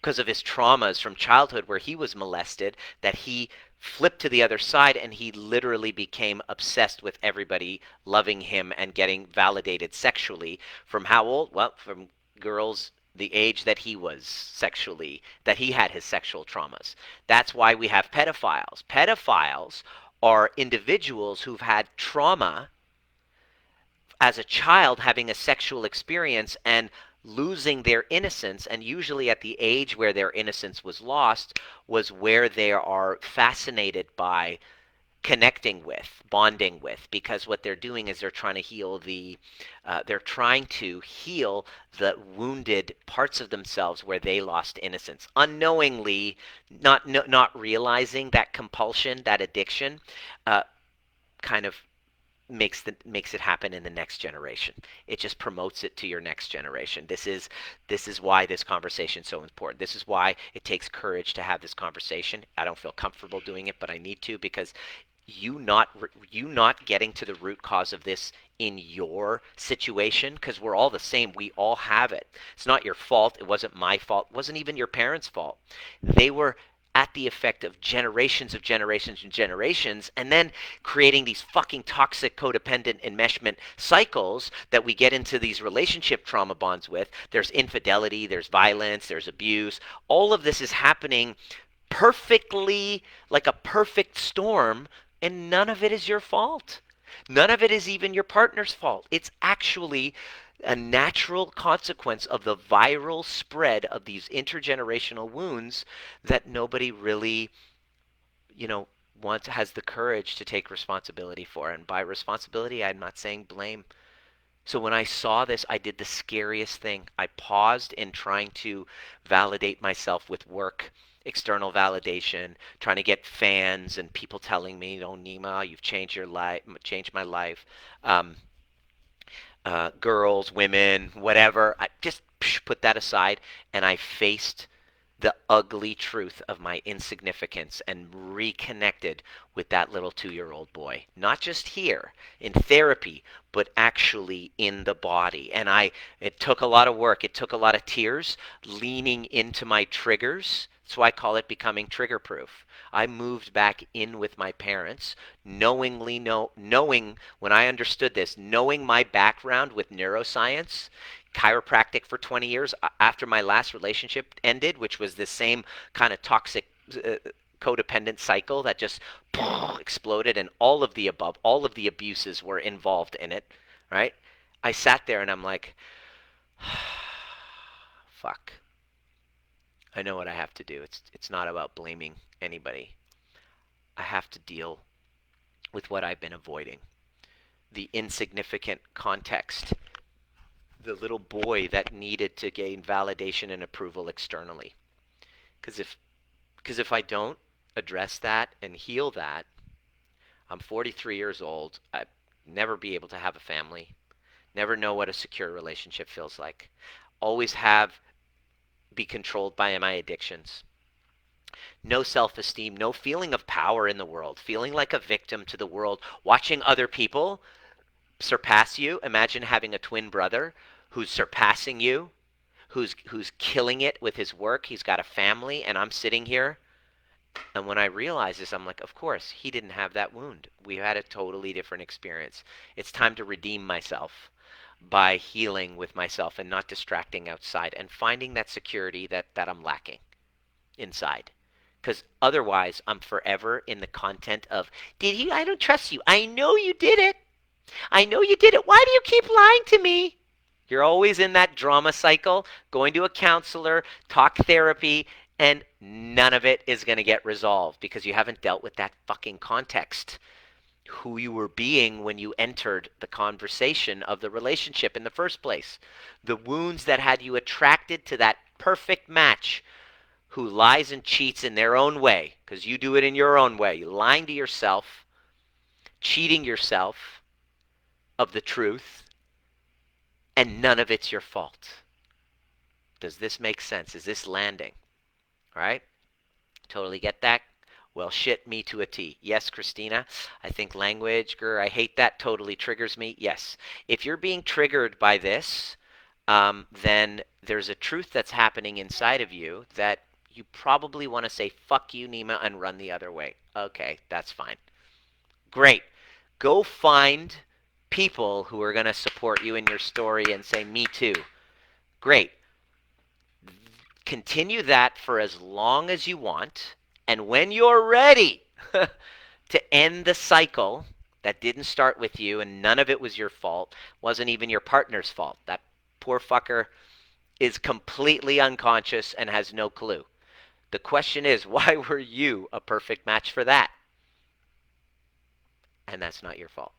because of his traumas from childhood where he was molested, that he flipped to the other side and he literally became obsessed with everybody loving him and getting validated sexually from how old? Well, from girls the age that he was sexually, that he had his sexual traumas. That's why we have pedophiles. Pedophiles are individuals who've had trauma as a child, having a sexual experience and losing their innocence, and usually at the age where their innocence was lost was where they are fascinated by connecting with, bonding with, because what they're doing is they're trying to heal they're trying to heal the wounded parts of themselves where they lost innocence unknowingly, not realizing that compulsion, that addiction, uh, kind of makes it happen in the next generation. It just promotes it to your next generation. This is why this conversation is so important. This is why it takes courage to have this conversation. I don't feel comfortable doing it, but I need to, because you not getting to the root cause of this in your situation, because we're all the same. We all have it. It's not your fault. It wasn't my fault. It wasn't even your parents' fault. They were at the effect of generations and generations, and then creating these fucking toxic codependent enmeshment cycles that we get into these relationship trauma bonds with. There's infidelity, there's violence, there's abuse. All of this is happening perfectly, like a perfect storm, and none of it is your fault. None of it is even your partner's fault. It's actually a natural consequence of the viral spread of these intergenerational wounds that nobody really, you know, has the courage to take responsibility for. And by responsibility, I'm not saying blame. So when I saw this, I did the scariest thing. I paused in trying to validate myself with work, external validation, trying to get fans and people telling me, "Oh, Nima, you've changed your life, changed my life." Um, Girls, women, whatever. I just put that aside, and I faced the ugly truth of my insignificance and reconnected with that little 2-year-old boy. Not just here in therapy, but actually in the body. And it took a lot of work. It took a lot of tears, leaning into my triggers. So I call it becoming trigger proof. I moved back in with my parents, knowing when I understood this, knowing my background with neuroscience, chiropractic for 20 years after my last relationship ended, which was the same kind of toxic codependent cycle that just exploded, and all of the above, all of the abuses were involved in it, right? I sat there and I'm like, fuck. I know what I have to do. It's not about blaming anybody. I have to deal with what I've been avoiding. The insignificant context, the little boy that needed to gain validation and approval externally. Because if I don't address that and heal that, I'm 43 years old. I never be able to have a family. Never know what a secure relationship feels like. Always be controlled by my addictions. No self-esteem, no feeling of power in the world, feeling like a victim to the world, watching other people surpass you. Imagine having a twin brother who's surpassing you, who's killing it with his work. He's got a family, and I'm sitting here. And when I realized this, I'm like, of course, he didn't have that wound. We had a totally different experience. It's time to redeem myself by healing with myself and not distracting outside and finding that security that I'm lacking inside. Because otherwise, I'm forever in the content of, did you? I don't trust you. I know you did it. I know you did it. Why do you keep lying to me? You're always in that drama cycle, going to a counselor, talk therapy, and none of it is going to get resolved because you haven't dealt with that fucking context. Who you were being when you entered the conversation of the relationship in the first place. The wounds that had you attracted to that perfect match who lies and cheats in their own way, because you do it in your own way. You're lying to yourself, cheating yourself of the truth, and none of it's your fault. Does this make sense? Is this landing? All right? Totally get that? Well, shit, me to a T. Yes, Christina, I think language, I hate that, totally triggers me. Yes. If you're being triggered by this, then there's a truth that's happening inside of you that you probably want to say, fuck you, Nima, and run the other way. Okay, that's fine. Great. Go find people who are going to support you in your story and say, me too. Great. Continue that for as long as you want. And when you're ready to end the cycle that didn't start with you and none of it was your fault, wasn't even your partner's fault. That poor fucker is completely unconscious and has no clue. The question is, why were you a perfect match for that? And that's not your fault.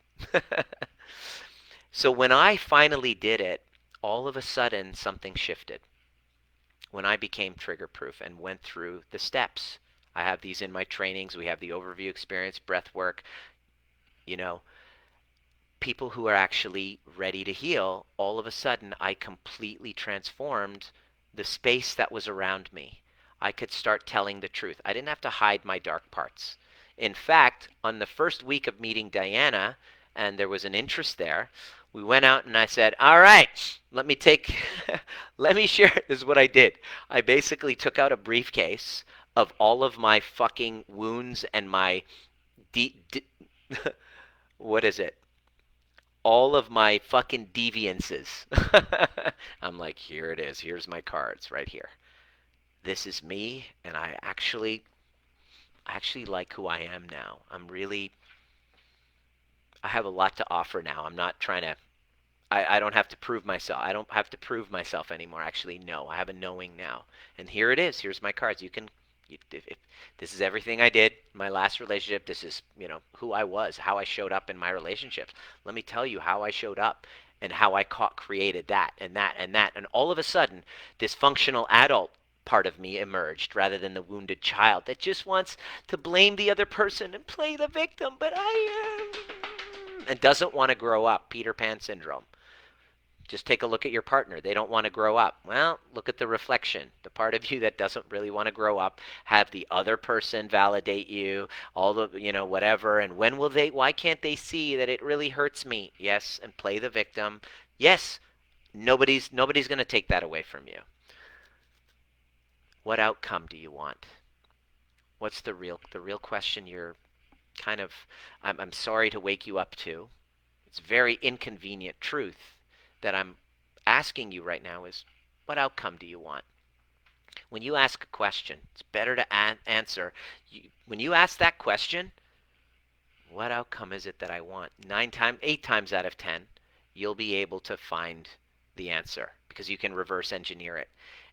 So when I finally did it, all of a sudden something shifted. When I became trigger proof and went through the steps. I have these in my trainings. We have the overview experience, breath work, you know, people who are actually ready to heal. All of a sudden, I completely transformed the space that was around me. I could start telling the truth. I didn't have to hide my dark parts. In fact, on the first week of meeting Diana, and there was an interest there, we went out and I said, all right, let me take, let me share. This is what I did. I basically took out a briefcase of all of my fucking wounds and my, what is it? All of my fucking deviances. I'm like, here it is. Here's my cards right here. This is me, and I actually like who I am now. I have a lot to offer now. I'm not trying to I don't have to prove myself. I don't have to prove myself anymore. Actually, no. I have a knowing now. And here it is. Here's my cards. If this is everything I did, my last relationship, this is, who I was, how I showed up in my relationships. Let me tell you how I showed up and how I created that and that and that. And all of a sudden, this functional adult part of me emerged rather than the wounded child that just wants to blame the other person and play the victim, but I am, and doesn't want to grow up. Peter Pan syndrome. Just take a look at your partner. They don't want to grow up. Well, look at the reflection. The part of you that doesn't really want to grow up, have the other person validate you, all the, whatever. And why can't they see that it really hurts me? Yes, and play the victim. Yes, nobody's going to take that away from you. What outcome do you want? What's the real question you're kind of, I'm sorry to wake you up to. It's very inconvenient truth that I'm asking you right now is, what outcome do you want? When you ask a question, it's better to answer. When you ask that question, what outcome is it that I want? 8 times out of 10, you'll be able to find the answer because you can reverse engineer it.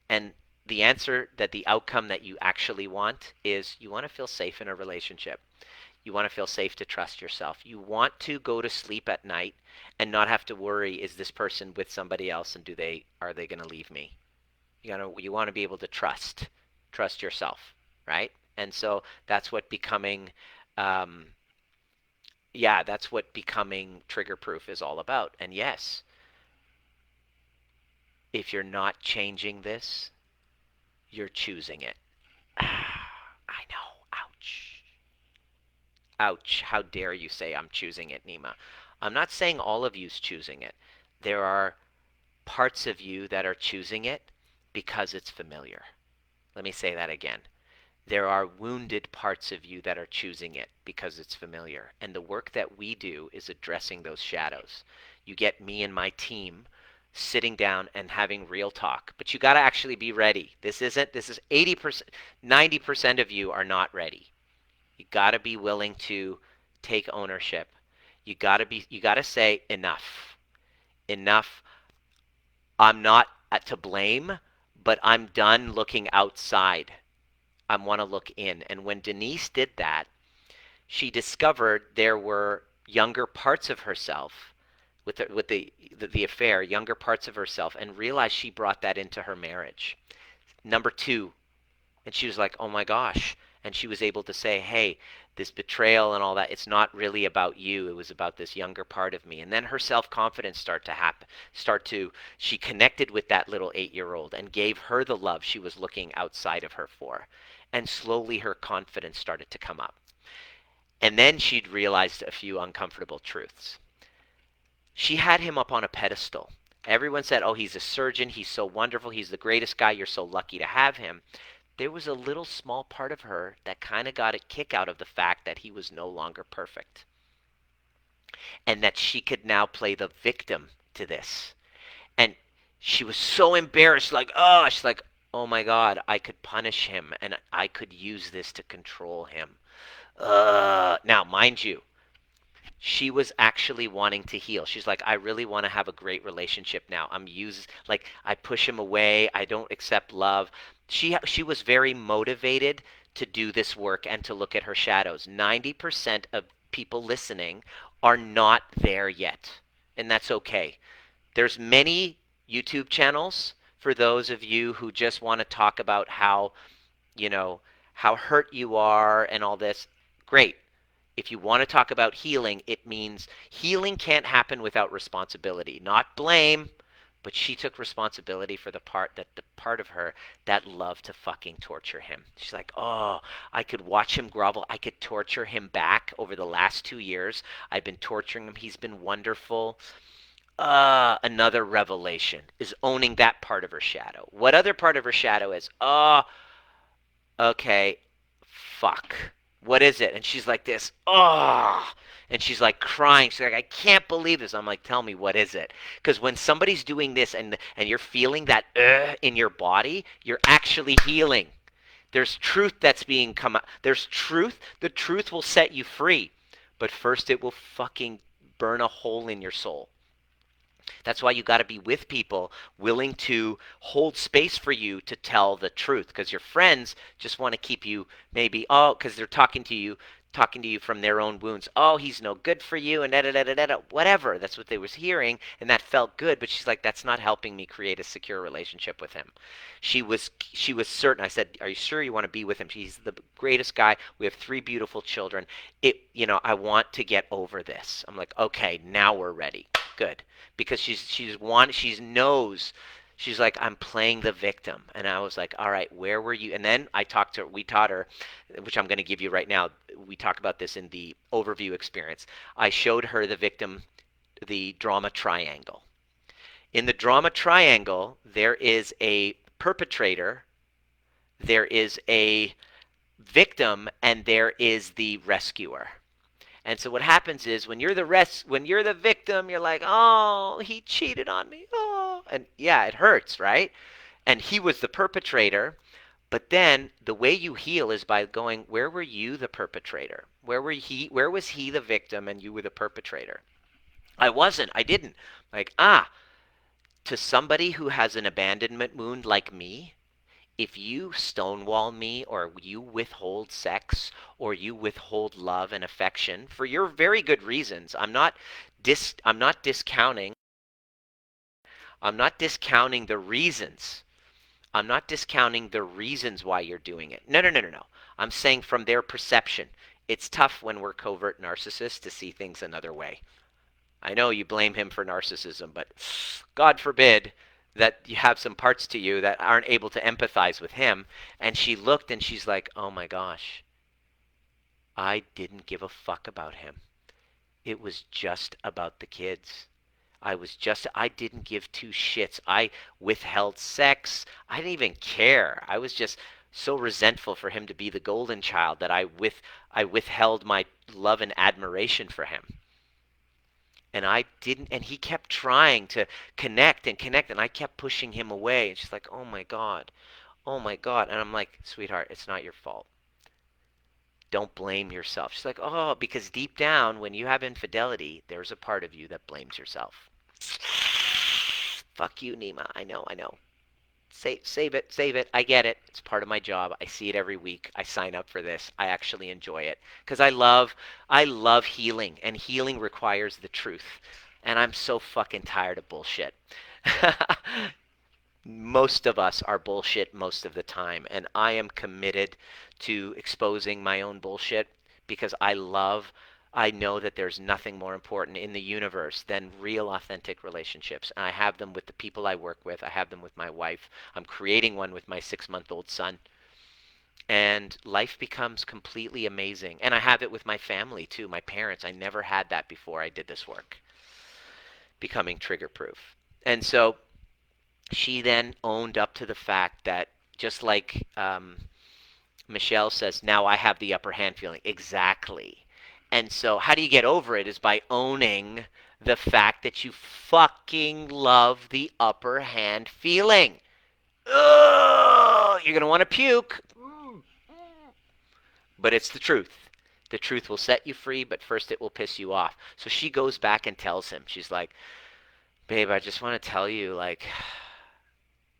And the answer that the outcome that you actually want is you want to feel safe in a relationship. You want to feel safe to trust yourself. You want to go to sleep at night and not have to worry, is this person with somebody else and are they going to leave me? You want to be able to trust yourself, right? And so that's what becoming that's what becoming trigger proof is all about. And yes, if you're not changing this, you're choosing it. I know. Ouch. Ouch, how dare you say I'm choosing it, Nima. I'm not saying all of you's choosing it. There are parts of you that are choosing it because it's familiar. Let me say that again. There are wounded parts of you that are choosing it because it's familiar. And the work that we do is addressing those shadows. You get me and my team sitting down and having real talk. But you got to actually be ready. This is 80%, 90% of you are not ready. You got to be willing to take ownership. You got to say enough. Enough. I'm not to blame, but I'm done looking outside. I want to look in. And when Denise did that, she discovered there were younger parts of herself with the affair, younger parts of herself, and realized she brought that into her marriage. Number 2, and she was like, oh my gosh. And she was able to say, hey, this betrayal and all that, it's not really about you. It was about this younger part of me. And then her self-confidence she connected with that little 8-year-old and gave her the love she was looking outside of her for. And slowly her confidence started to come up. And then she'd realized a few uncomfortable truths. She had him up on a pedestal. Everyone said, oh, he's a surgeon. He's so wonderful. He's the greatest guy. You're so lucky to have him. There was a little small part of her that kind of got a kick out of the fact that he was no longer perfect and that she could now play the victim to this. And she was so embarrassed, like, oh, she's like, oh my God, I could punish him and I could use this to control him. Now, mind you, she was actually wanting to heal. She's like, I really want to have a great relationship now. Like I push him away. I don't accept love. She was very motivated to do this work and to look at her shadows. 90% of people listening are not there yet, and that's okay. There's many YouTube channels for those of you who just want to talk about how, you know, how hurt you are and all this. Great. If you want to talk about healing, it means healing can't happen without responsibility, not blame, but she took responsibility for the part of her that loved to fucking torture him. She's like, "Oh, I could watch him grovel. I could torture him back over the last 2 years. I've been torturing him. He's been wonderful." Another revelation is owning that part of her shadow. What other part of her shadow is? Oh, okay, fuck. What is it? And she's like this, oh, and she's like crying. She's like, I can't believe this. I'm like, tell me, what is it? Because when somebody's doing this and you're feeling that in your body, you're actually healing. There's truth that's being come out. There's truth. The truth will set you free, but first it will fucking burn a hole in your soul. That's why you got to be with people willing to hold space for you to tell the truth, because your friends just want to keep you maybe, oh, because they're talking to you from their own wounds. Oh, he's no good for you and da da da da da, whatever. That's what they was hearing, and that felt good. But she's like, that's not helping me create a secure relationship with him. She was certain. I said, are you sure you want to be with him? He's the greatest guy. We have 3 beautiful children. I want to get over this. I'm like, okay, now we're ready. Good, because she knows. She's like, I'm playing the victim. And I was like, all right, where were you? And then we taught her, which I'm going to give you right now. We talk about this in the overview experience. I showed her the victim, the drama triangle. In the drama triangle, there is a perpetrator, there is a victim, and there is the rescuer. And so what happens is when you're the victim, you're like, "Oh, he cheated on me." Oh, and yeah, it hurts, right? And he was the perpetrator, but then the way you heal is by going, "Where were you the perpetrator? Where was he the victim and you were the perpetrator?" I wasn't. I didn't. Like, to somebody who has an abandonment wound like me, if you stonewall me or you withhold sex or you withhold love and affection for your very good reasons, I'm not discounting the reasons. I'm not discounting the reasons why you're doing it. No, no, no, no, no. I'm saying from their perception. It's tough when we're covert narcissists to see things another way. I know you blame him for narcissism, but God forbid that you have some parts to you that aren't able to empathize with him. And she looked and she's like, oh my gosh, I didn't give a fuck about him. It was just about the kids. I didn't give 2 shits. I withheld sex. I didn't even care. I was just so resentful for him to be the golden child that I withheld my love and admiration for him. And I didn't, and he kept trying to connect and connect, and I kept pushing him away. And she's like, oh my God, oh my God. And I'm like, sweetheart, it's not your fault. Don't blame yourself. She's like, oh, because deep down, when you have infidelity, there's a part of you that blames yourself. Fuck you, Nima. I know, I know. Save it, save it. I get it. It's part of my job. I see it every week. I sign up for this. I actually enjoy it because I love healing, and healing requires the truth. And I'm so fucking tired of bullshit. Most of us are bullshit most of the time, and I am committed to exposing my own bullshit because I know that there's nothing more important in the universe than real authentic relationships. And I have them with the people I work with. I have them with my wife. I'm creating one with my 6-month-old son. And life becomes completely amazing. And I have it with my family too, my parents. I never had that before I did this work. Becoming trigger proof. And so she then owned up to the fact that, just like Michelle says, now I have the upper hand feeling. Exactly. And so, how do you get over it? Is by owning the fact that you fucking love the upper hand feeling. Ugh, you're going to want to puke, but it's the truth. The truth will set you free, but first it will piss you off. So she goes back and tells him, she's like, babe, I just want to tell you, like,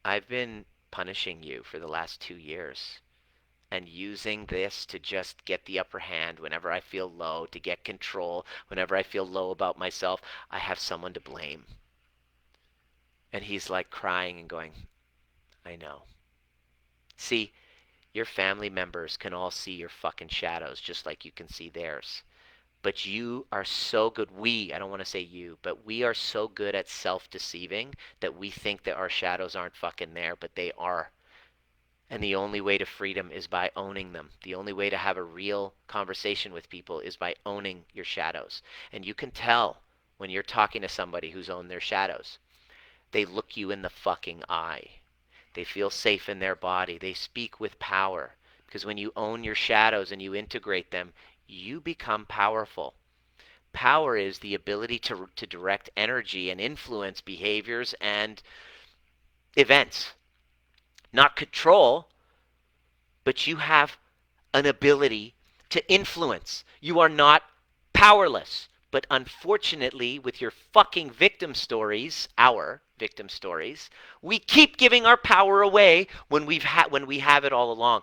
I've been punishing you for the last 2 years and using this to just get the upper hand whenever I feel low, to get control whenever I feel low about myself. I have someone to blame. And he's like crying and going, I know. See, your family members can all see your fucking shadows just like you can see theirs. But you are so good. I don't want to say you, but we are so good at self-deceiving that we think that our shadows aren't fucking there, but they are. And the only way to freedom is by owning them. The only way to have a real conversation with people is by owning your shadows. And you can tell when you're talking to somebody who's owned their shadows. They look you in the fucking eye. They feel safe in their body. They speak with power. Because when you own your shadows and you integrate them, you become powerful. Power is the ability to direct energy and influence behaviors and events. Not control, but you have an ability to influence. You are not powerless. But unfortunately, with your fucking victim stories, our victim stories, we keep giving our power away when we have it all along.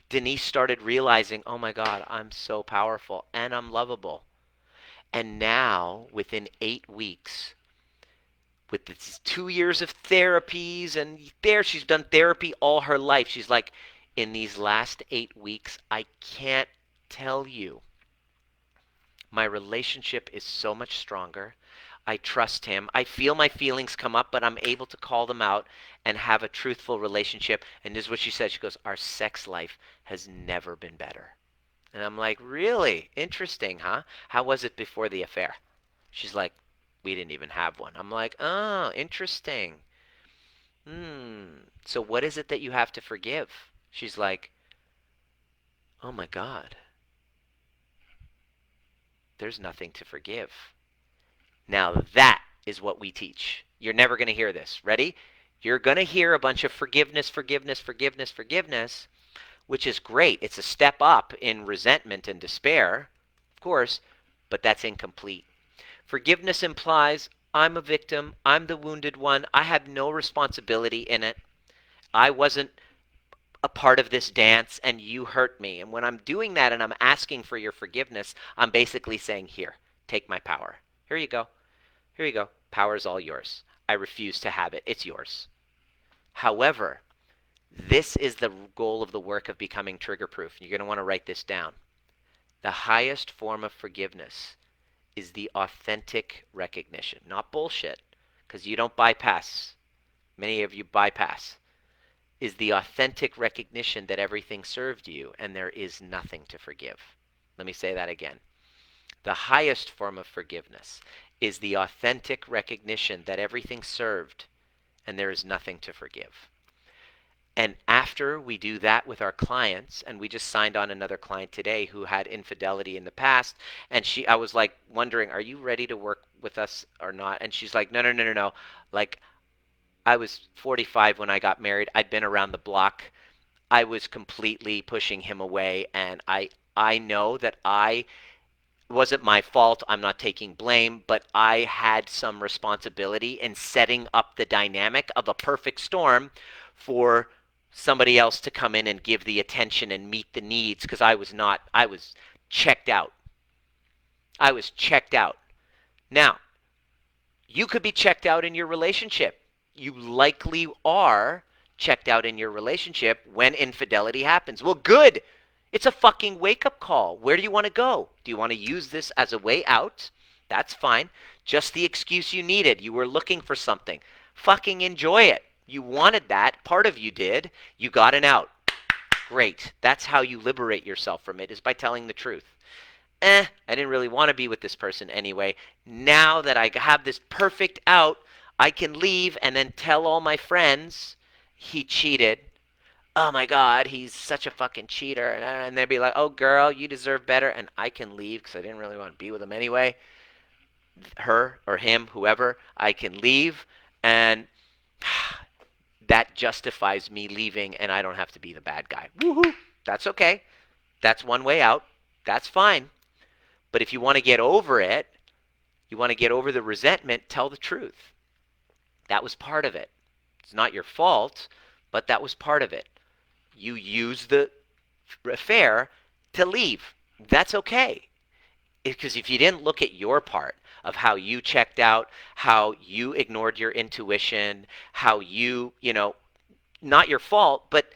Denise started realizing, oh my God, I'm so powerful and I'm lovable. And now, within 8 weeks, with these 2 years of therapies, and she's done therapy all her life. She's like, in these last 8 weeks, I can't tell you. My relationship is so much stronger. I trust him. I feel my feelings come up, but I'm able to call them out and have a truthful relationship. And this is what she said. She goes, our sex life has never been better. And I'm like, really? Interesting, huh? How was it before the affair? She's like, we didn't even have one. I'm like, oh, interesting. So what is it that you have to forgive? She's like, oh my God, there's nothing to forgive. Now that is what we teach. You're never going to hear this. Ready? You're going to hear a bunch of forgiveness, forgiveness, forgiveness, forgiveness, which is great. It's a step up in resentment and despair, of course, but that's incomplete. Forgiveness implies I'm a victim, I'm the wounded one, I had no responsibility in it. I wasn't a part of this dance and you hurt me. And when I'm doing that and I'm asking for your forgiveness, I'm basically saying, here, take my power. Here you go. Here you go. Power is all yours. I refuse to have it. It's yours. However, this is the goal of the work of becoming trigger proof. You're going to want to write this down. The highest form of forgiveness is the authentic recognition, not bullshit, because you don't bypass. Many of you bypass. Is the authentic recognition that everything served you and there is nothing to forgive. Let me say that again. The highest form of forgiveness is the authentic recognition that everything served and there is nothing to forgive. And after we do that with our clients, and we just signed on another client today who had infidelity in the past, and I was like wondering, are you ready to work with us or not? And she's like, no, no, no, no, no. Like, I was 45 when I got married. I'd been around the block. I was completely pushing him away, and I know that it wasn't my fault. I'm not taking blame, but I had some responsibility in setting up the dynamic of a perfect storm for somebody else to come in and give the attention and meet the needs, because I was checked out. I was checked out. Now, you could be checked out in your relationship. You likely are checked out in your relationship when infidelity happens. Well, good. It's a fucking wake-up call. Where do you want to go? Do you want to use this as a way out? That's fine. Just the excuse you needed. You were looking for something. Fucking enjoy it. You wanted that. Part of you did. You got an out. Great. That's how you liberate yourself from it, is by telling the truth. I didn't really want to be with this person anyway. Now that I have this perfect out, I can leave and then tell all my friends he cheated. Oh my God, he's such a fucking cheater. And they'd be like, oh girl, you deserve better. And I can leave because I didn't really want to be with him anyway. Her or him, whoever, I can leave. And that justifies me leaving and I don't have to be the bad guy. Woohoo! That's okay. That's one way out. That's fine. But if you want to get over it, you want to get over the resentment, tell the truth. That was part of it. It's not your fault, but that was part of it. You used the affair to leave. That's okay. Because if you didn't look at your part of how you checked out, how you ignored your intuition, how you, not your fault, but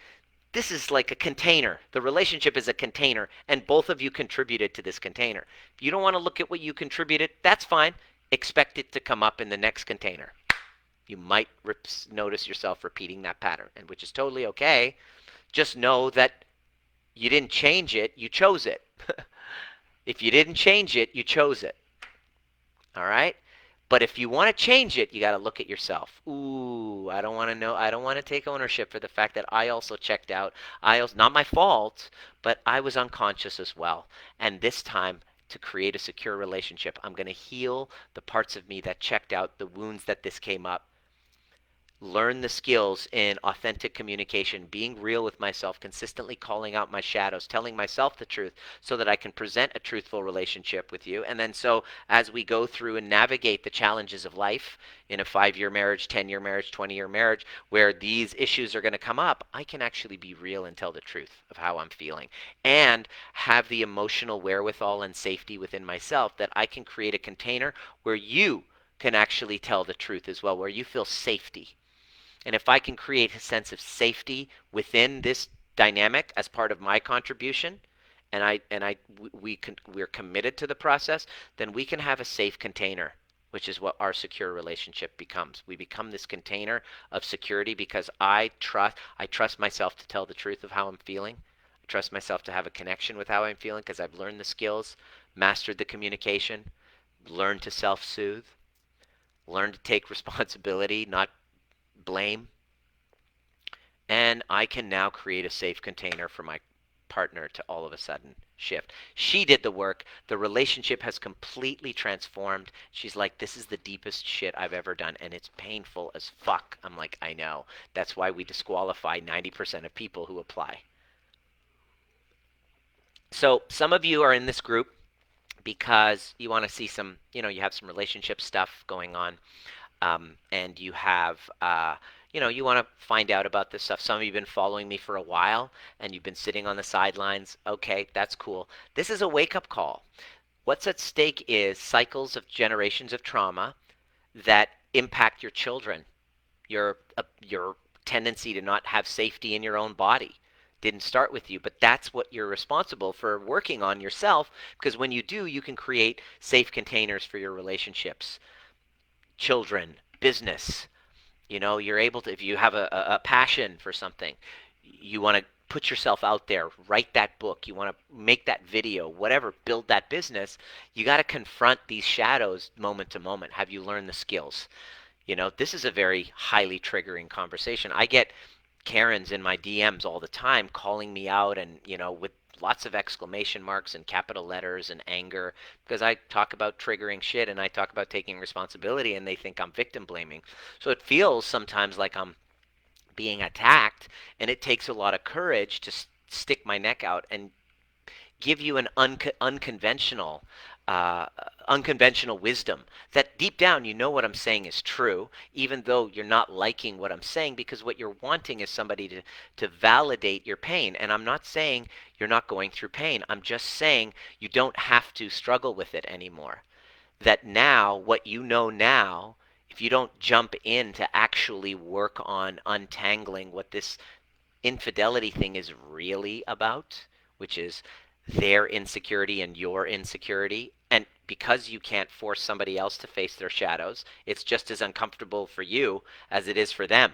this is like a container. The relationship is a container, and both of you contributed to this container. If you don't want to look at what you contributed, that's fine. Expect it to come up in the next container. You might notice yourself repeating that pattern, and which is totally okay. Just know that you didn't change it, you chose it. If you didn't change it, you chose it. All right? But if you want to change it, you got to look at yourself. Ooh, I don't want to know. I don't want to take ownership for the fact that I also checked out. Not my fault, but I was unconscious as well. And this time, to create a secure relationship, I'm going to heal the parts of me that checked out, the wounds that this came up. Learn the skills in authentic communication, being real with myself, consistently calling out my shadows, telling myself the truth so that I can present a truthful relationship with you. And then so as we go through and navigate the challenges of life in a 5-year marriage, 10-year marriage, 20-year marriage, where these issues are going to come up, I can actually be real and tell the truth of how I'm feeling and have the emotional wherewithal and safety within myself that I can create a container where you can actually tell the truth as well, where you feel safety. And if I can create a sense of safety within this dynamic as part of my contribution, we're committed to the process, then we can have a safe container, which is what our secure relationship becomes. We become this container of security because I trust myself to tell the truth of how I'm feeling. I trust myself to have a connection with how I'm feeling because I've learned the skills, mastered the communication, learned to self-soothe, learned to take responsibility, not blame, and I can now create a safe container for my partner to all of a sudden shift. She did the work. The relationship has completely transformed. She's like, this is the deepest shit I've ever done, and it's painful as fuck. I'm like, I know. That's why we disqualify 90% of people who apply. So some of you are in this group because you want to see you have some relationship stuff going on. And you have, you want to find out about this stuff. Some of you have been following me for a while and you've been sitting on the sidelines. Okay, that's cool. This is a wake-up call. What's at stake is cycles of generations of trauma that impact your children, your tendency to not have safety in your own body. Didn't start with you, but that's what you're responsible for working on yourself, because when you do, you can create safe containers for your relationships, children, business. You're able to, if you have a passion for something, you want to put yourself out there, write that book, you want to make that video, whatever, build that business, you got to confront these shadows moment to moment. Have you learned the skills? This is a very highly triggering conversation. I get Karens in my DMs all the time calling me out and, with lots of exclamation marks and capital letters and anger because I talk about triggering shit and I talk about taking responsibility and they think I'm victim blaming. So it feels sometimes like I'm being attacked, and it takes a lot of courage to stick my neck out and give you an unconventional uh, unconventional wisdom that deep down you know what I'm saying is true, even though you're not liking what I'm saying, because what you're wanting is somebody to validate your pain. And I'm not saying you're not going through pain. I'm just saying you don't have to struggle with it anymore. That now, what you know now, if you don't jump in to actually work on untangling what this infidelity thing is really about, which is their insecurity and your insecurity. And because you can't force somebody else to face their shadows, it's just as uncomfortable for you as it is for them.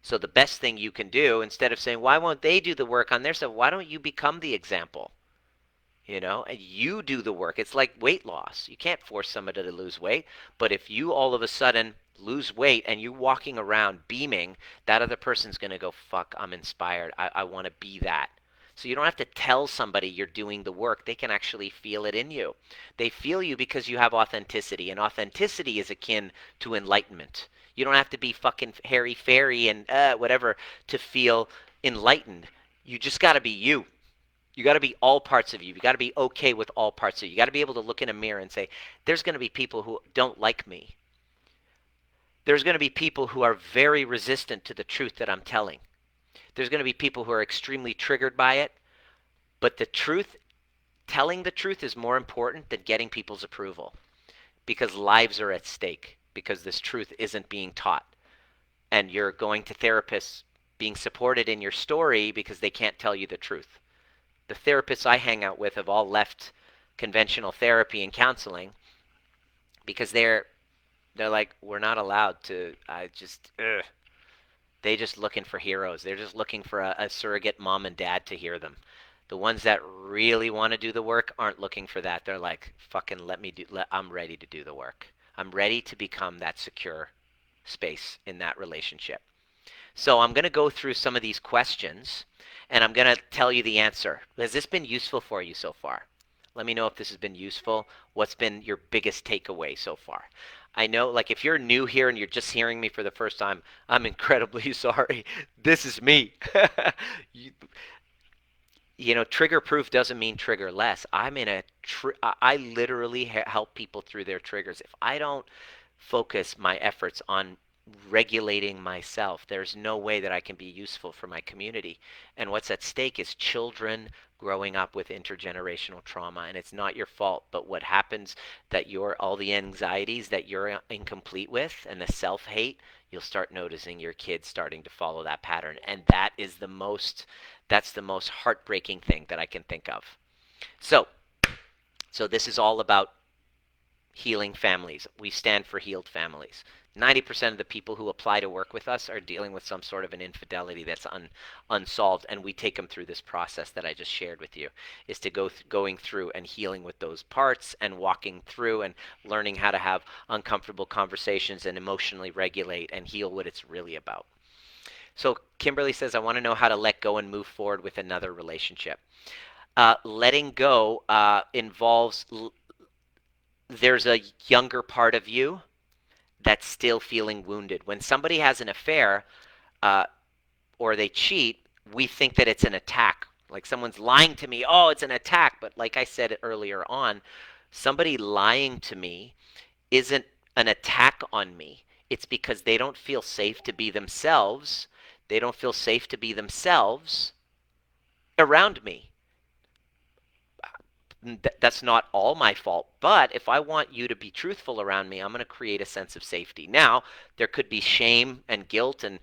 So the best thing you can do, instead of saying, why won't they do the work on their stuff? Why don't you become the example? And you do the work. It's like weight loss. You can't force somebody to lose weight, but if you all of a sudden lose weight and you're walking around beaming, that other person's going to go, fuck, I'm inspired. I want to be that. So you don't have to tell somebody you're doing the work. They can actually feel it in you. They feel you because you have authenticity, and authenticity is akin to enlightenment. You don't have to be fucking hairy fairy and whatever to feel enlightened. You just got to be you. You got to be all parts of you. You got to be okay with all parts of you. You got to be able to look in a mirror and say, there's going to be people who don't like me. There's going to be people who are very resistant to the truth that I'm telling. There's going to be people who are extremely triggered by it. But the truth, telling the truth is more important than getting people's approval, because lives are at stake, because this truth isn't being taught. And you're going to therapists being supported in your story because they can't tell you the truth. The therapists I hang out with have all left conventional therapy and counseling because they're like, we're not allowed to. They just looking for heroes. They're just looking for a surrogate mom and dad to hear them. The ones that really want to do the work aren't looking for that. They're like, fucking I'm ready to do the work. I'm ready to become that secure space in that relationship. So I'm going to go through some of these questions, and I'm going to tell you the answer. Has this been useful for you so far? Let me know if this has been useful. What's been your biggest takeaway so far? I know, like, if you're new here and you're just hearing me for the first time, I'm incredibly sorry. This is me. Trigger proof doesn't mean trigger less. I literally help people through their triggers. If I don't focus my efforts on regulating myself, there's no way that I can be useful for my community. And what's at stake is children growing up with intergenerational trauma, and it's not your fault. But what happens that all the anxieties that you're incomplete with and the self-hate, you'll start noticing your kids starting to follow that pattern, and that's the most heartbreaking thing that I can think of. So this is all about healing families. We stand for healed families. 90% of the people who apply to work with us are dealing with some sort of an infidelity that's unsolved, and we take them through this process that I just shared with you, is to going through and healing with those parts and walking through and learning how to have uncomfortable conversations and emotionally regulate and heal what it's really about. So Kimberly says, I want to know how to let go and move forward with another relationship. Letting go involves there's a younger part of you that's still feeling wounded. When somebody has an affair or they cheat, we think that it's an attack. Like, someone's lying to me. Oh, it's an attack. But like I said earlier on, somebody lying to me isn't an attack on me. It's because they don't feel safe to be themselves. They don't feel safe to be themselves around me. That's not all my fault, but if I want you to be truthful around me, I'm going to create a sense of safety. Now, there could be shame and guilt and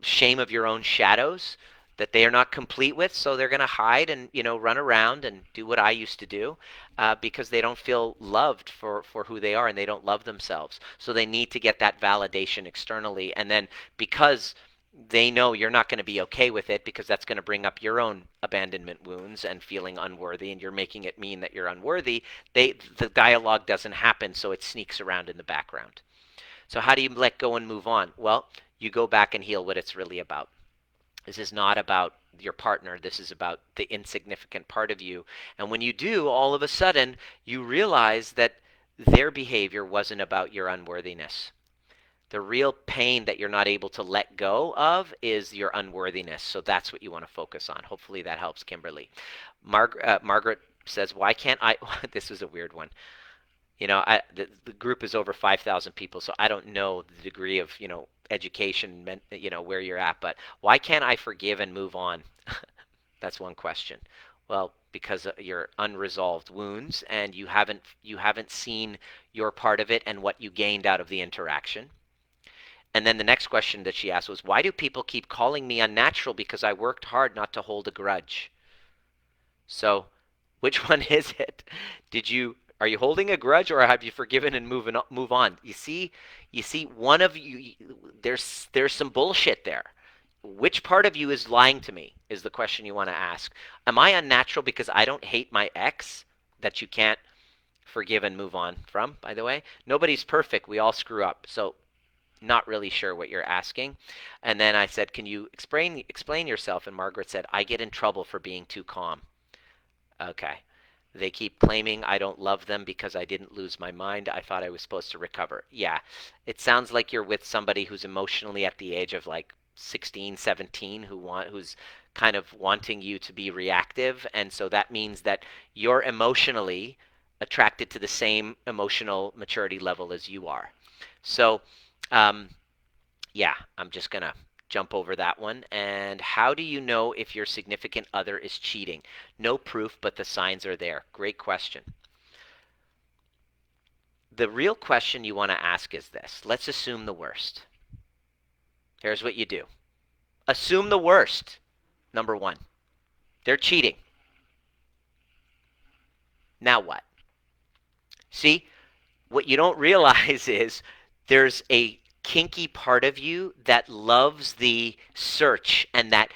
shame of your own shadows that they are not complete with, so they're going to hide and run around and do what I used to do because they don't feel loved for who they are, and they don't love themselves. So they need to get that validation externally, and then because they know you're not going to be okay with it, because that's going to bring up your own abandonment wounds and feeling unworthy, and you're making it mean that you're unworthy, the dialogue doesn't happen, so it sneaks around in the background. So how do you let go and move on? Well, you go back and heal what it's really about. This is not about your partner. This is about the insignificant part of you. And when you do, all of a sudden, you realize that their behavior wasn't about your unworthiness. The real pain that you're not able to let go of is your unworthiness. So that's what you want to focus on. Hopefully that helps, Kimberly. Margaret says, why can't I? This is a weird one. The group is over 5,000 people, so I don't know the degree of, education, where you're at. But why can't I forgive and move on? That's one question. Well, because of your unresolved wounds, and you haven't seen your part of it and what you gained out of the interaction. And then the next question that she asked was, why do people keep calling me unnatural? Because I worked hard not to hold a grudge. So which one is it? Are you holding a grudge, or have you forgiven and move on? You see, one of you, there's some bullshit there. which part of you is lying to me is the question you want to ask. Am I unnatural because I don't hate my ex that you can't forgive and move on from, by the way? Nobody's perfect. We all screw up. So not really sure what you're asking. And then I said, can you explain yourself? And Margaret said, I get in trouble for being too calm. Okay. They keep claiming I don't love them because I didn't lose my mind. I thought I was supposed to recover. Yeah. It sounds like you're with somebody who's emotionally at the age of like 16, 17, who's kind of wanting you to be reactive. And so that means that you're emotionally attracted to the same emotional maturity level as you are. So, um, yeah, I'm just going to jump over that one. And how do you know if your significant other is cheating? No proof, but the signs are there. Great question. The real question you want to ask is this. Let's assume the worst. Here's what you do. Assume the worst. Number one, they're cheating. Now what? See, what you don't realize is there's a kinky part of you that loves the search, and that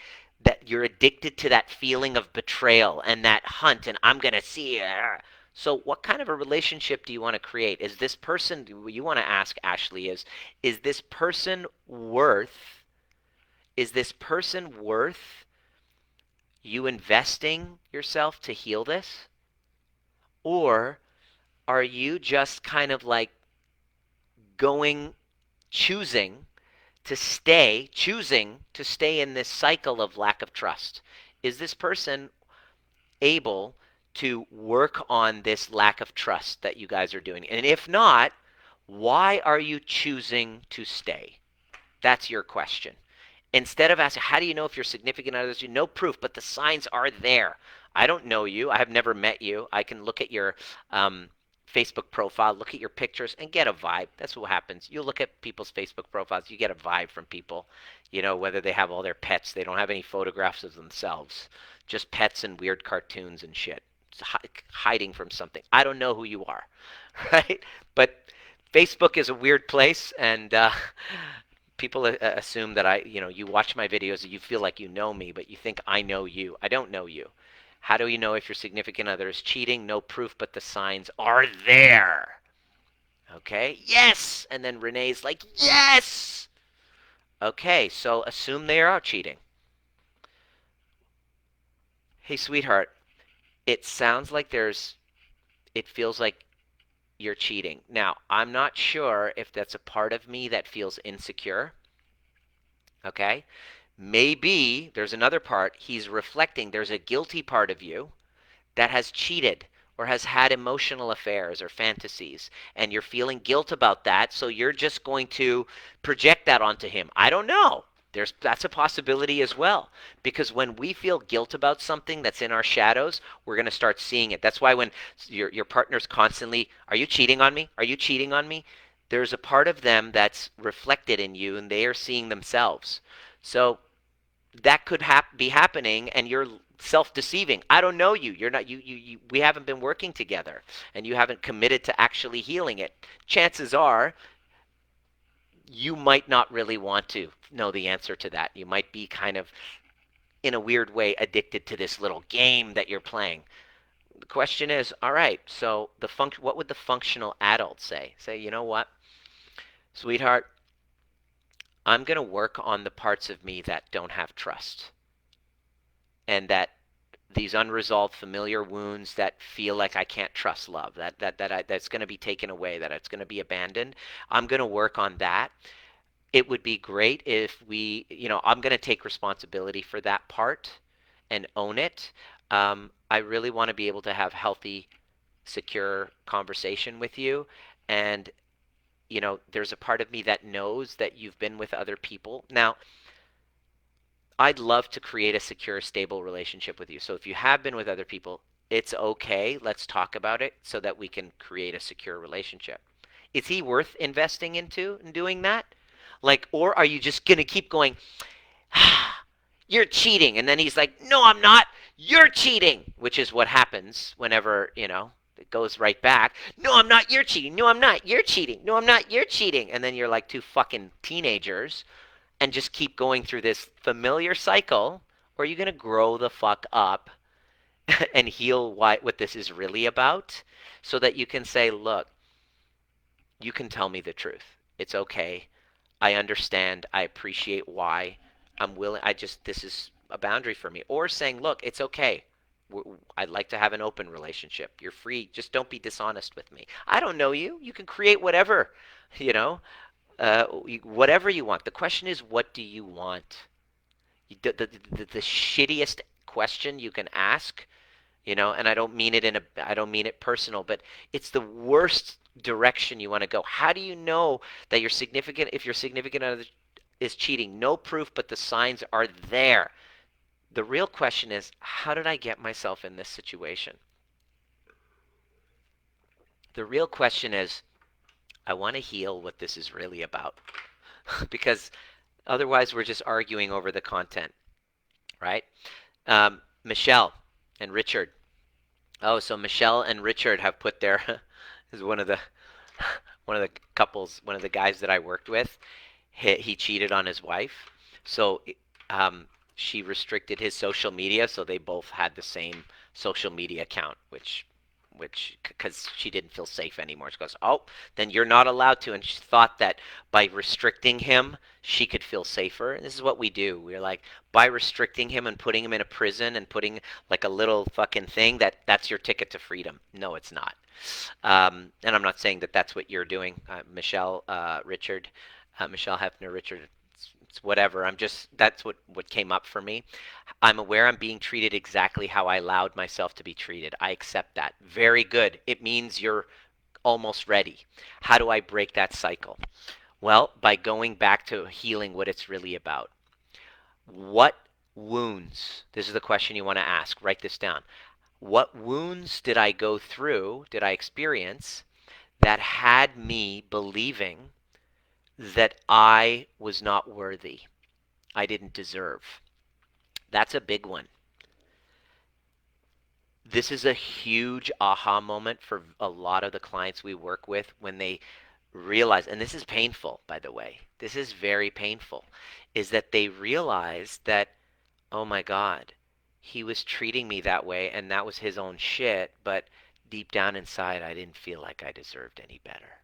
you're addicted to that feeling of betrayal and that hunt, and I'm going to see. So what kind of a relationship do you want to create? Is this person, what you want to ask, Ashley, is this person worth, is this person worth you investing yourself to heal this? Or are you just kind of like going, choosing to stay in this cycle of lack of trust? Is this person able to work on this lack of trust that you guys are doing? And if not, why are you choosing to stay? That's your question. Instead of asking, how do you know if you're significant others? You no proof, but the signs are there. I don't know you. I have never met you. I can look at your Facebook profile, look at your pictures, and get a vibe. That's what happens. You look at people's Facebook profiles, you get a vibe from people. You know, whether they have all their pets, they don't have any photographs of themselves, just pets and weird cartoons and shit. It's hiding from something. I don't know who you are, right? But Facebook is a weird place, and people assume that you watch my videos and you feel like you know me, but you think I know you. I don't know you. How do you know if your significant other is cheating? No proof, but the signs are there. Okay? Yes! And then Renee's like, yes! Okay, so assume they are cheating. Hey, sweetheart, it sounds like it feels like you're cheating. Now, I'm not sure if that's a part of me that feels insecure. Okay? Maybe there's another part. He's reflecting. There's a guilty part of you that has cheated or has had emotional affairs or fantasies, and you're feeling guilt about that, so you're just going to project that onto him. I don't know. That's a possibility as well, because when we feel guilt about something that's in our shadows, we're going to start seeing it. That's why when your partner's constantly, are you cheating on me? Are you cheating on me? There's a part of them that's reflected in you, and they are seeing themselves. So that could be happening, and you're self-deceiving. I don't know you. You're not you we haven't been working together, and you haven't committed to actually healing it. Chances are you might not really want to know the answer to that. You might be kind of in a weird way addicted to this little game that you're playing. The question is, all right, so what would the functional adult say? Say, you know what, sweetheart, I'm going to work on the parts of me that don't have trust, and that these unresolved familiar wounds that feel like I can't trust love, that's going to be taken away, that it's going to be abandoned. I'm going to work on that. It would be great if I'm going to take responsibility for that part and own it. I really want to be able to have healthy, secure conversation with you. And, there's a part of me that knows that you've been with other people. Now, I'd love to create a secure, stable relationship with you. So if you have been with other people, it's okay. Let's talk about it so that we can create a secure relationship. Is he worth investing into and doing that? Or are you just going to keep going, you're cheating? And then he's like, no, I'm not. You're cheating, which is what happens whenever, it goes right back. No, I'm not. You're cheating. No, I'm not. You're cheating. No, I'm not. You're cheating. And then you're like two fucking teenagers. and just keep going through this familiar cycle, or are you going to grow the fuck up and heal what this is really about so that you can say, look, you can tell me the truth. It's okay. I understand. I appreciate why. I'm willing. This is a boundary for me. Or saying, look, it's okay. I'd like to have an open relationship. You're free. Just don't be dishonest with me. I don't know you. You can create whatever, you know, whatever you want. The question is, what do you want? The shittiest question you can ask, and I don't mean it personal, but it's the worst direction you want to go. How do you know that if your significant other is cheating? No proof, but the signs are there. The real question is, how did I get myself in this situation? The real question is, I want to heal what this is really about. Because otherwise we're just arguing over the content, right? Michelle and Richard. Oh, so Michelle and Richard have put their is one of the couples, one of the guys that I worked with. He cheated on his wife, so she restricted his social media, so they both had the same social media account, which because she didn't feel safe anymore. She goes, oh, then you're not allowed to. And she thought that by restricting him, she could feel safer. And this is what we do. We're like, by restricting him and putting him in a prison and putting like a little fucking thing, that's your ticket to freedom. No, it's not. And I'm not saying that that's what you're doing, Michelle, Richard, Michelle Hefner, Richard. It's whatever. That's what came up for me. I'm aware I'm being treated exactly how I allowed myself to be treated. I accept that. Very good. It means you're almost ready. How do I break that cycle? Well, by going back to healing what it's really about. What wounds? This is the question you want to ask. Write this down. What wounds did I go through, did I experience, that had me believing that I was not worthy? I didn't deserve. That's a big one. This is a huge aha moment for a lot of the clients we work with when they realize, and this is painful, by the way, this is very painful, is that they realize that, oh my God, he was treating me that way and that was his own shit, but deep down inside, I didn't feel like I deserved any better.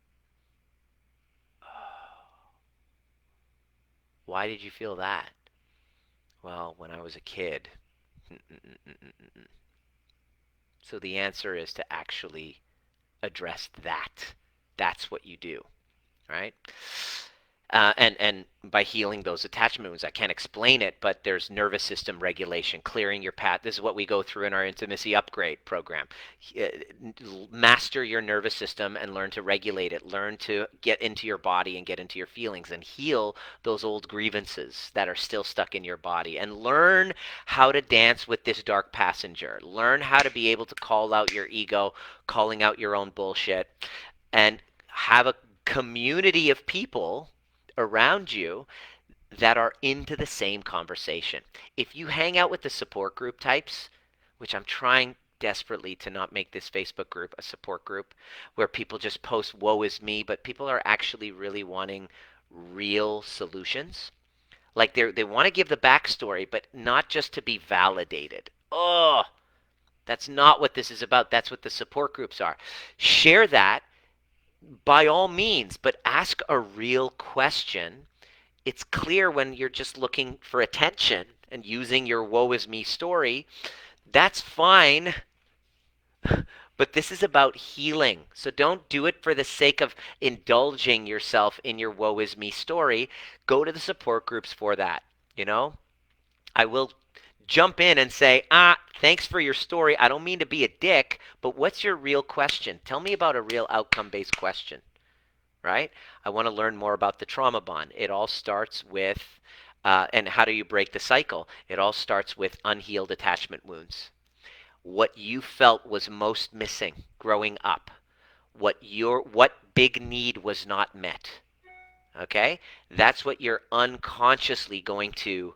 Why did you feel that? Well, when I was a kid. So the answer is to actually address that. That's what you do, right? And by healing those attachment wounds, I can't explain it, but there's nervous system regulation, clearing your path. This is what we go through in our intimacy upgrade program. Master your nervous system and learn to regulate it. Learn to get into your body and get into your feelings and heal those old grievances that are still stuck in your body. And learn how to dance with this dark passenger. Learn how to be able to call out your ego, calling out your own bullshit, and have a community of people around you that are into the same conversation. If you hang out with the support group types, which I'm trying desperately to not make this Facebook group a support group where people just post woe is me, but people are actually really wanting real solutions. Like they want to give the backstory, but not just to be validated. Oh, that's not what this is about. That's what the support groups are. Share that by all means, but ask a real question. It's clear when you're just looking for attention and using your woe is me story. That's fine. But this is about healing. So don't do it for the sake of indulging yourself in your woe is me story. Go to the support groups for that. I will jump in and say, thanks for your story. I don't mean to be a dick, but what's your real question? Tell me about a real outcome-based question, right? I want to learn more about the trauma bond. It all starts with, and how do you break the cycle? It all starts with unhealed attachment wounds. What you felt was most missing growing up. What big need was not met. Okay? That's what you're unconsciously going to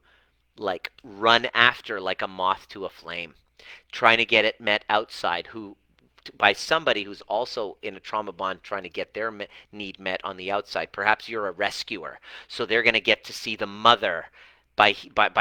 run after like a moth to a flame, trying to get it met outside. Who by somebody who's also in a trauma bond trying to get their need met on the outside. Perhaps you're a rescuer, so they're going to get to see the mother. By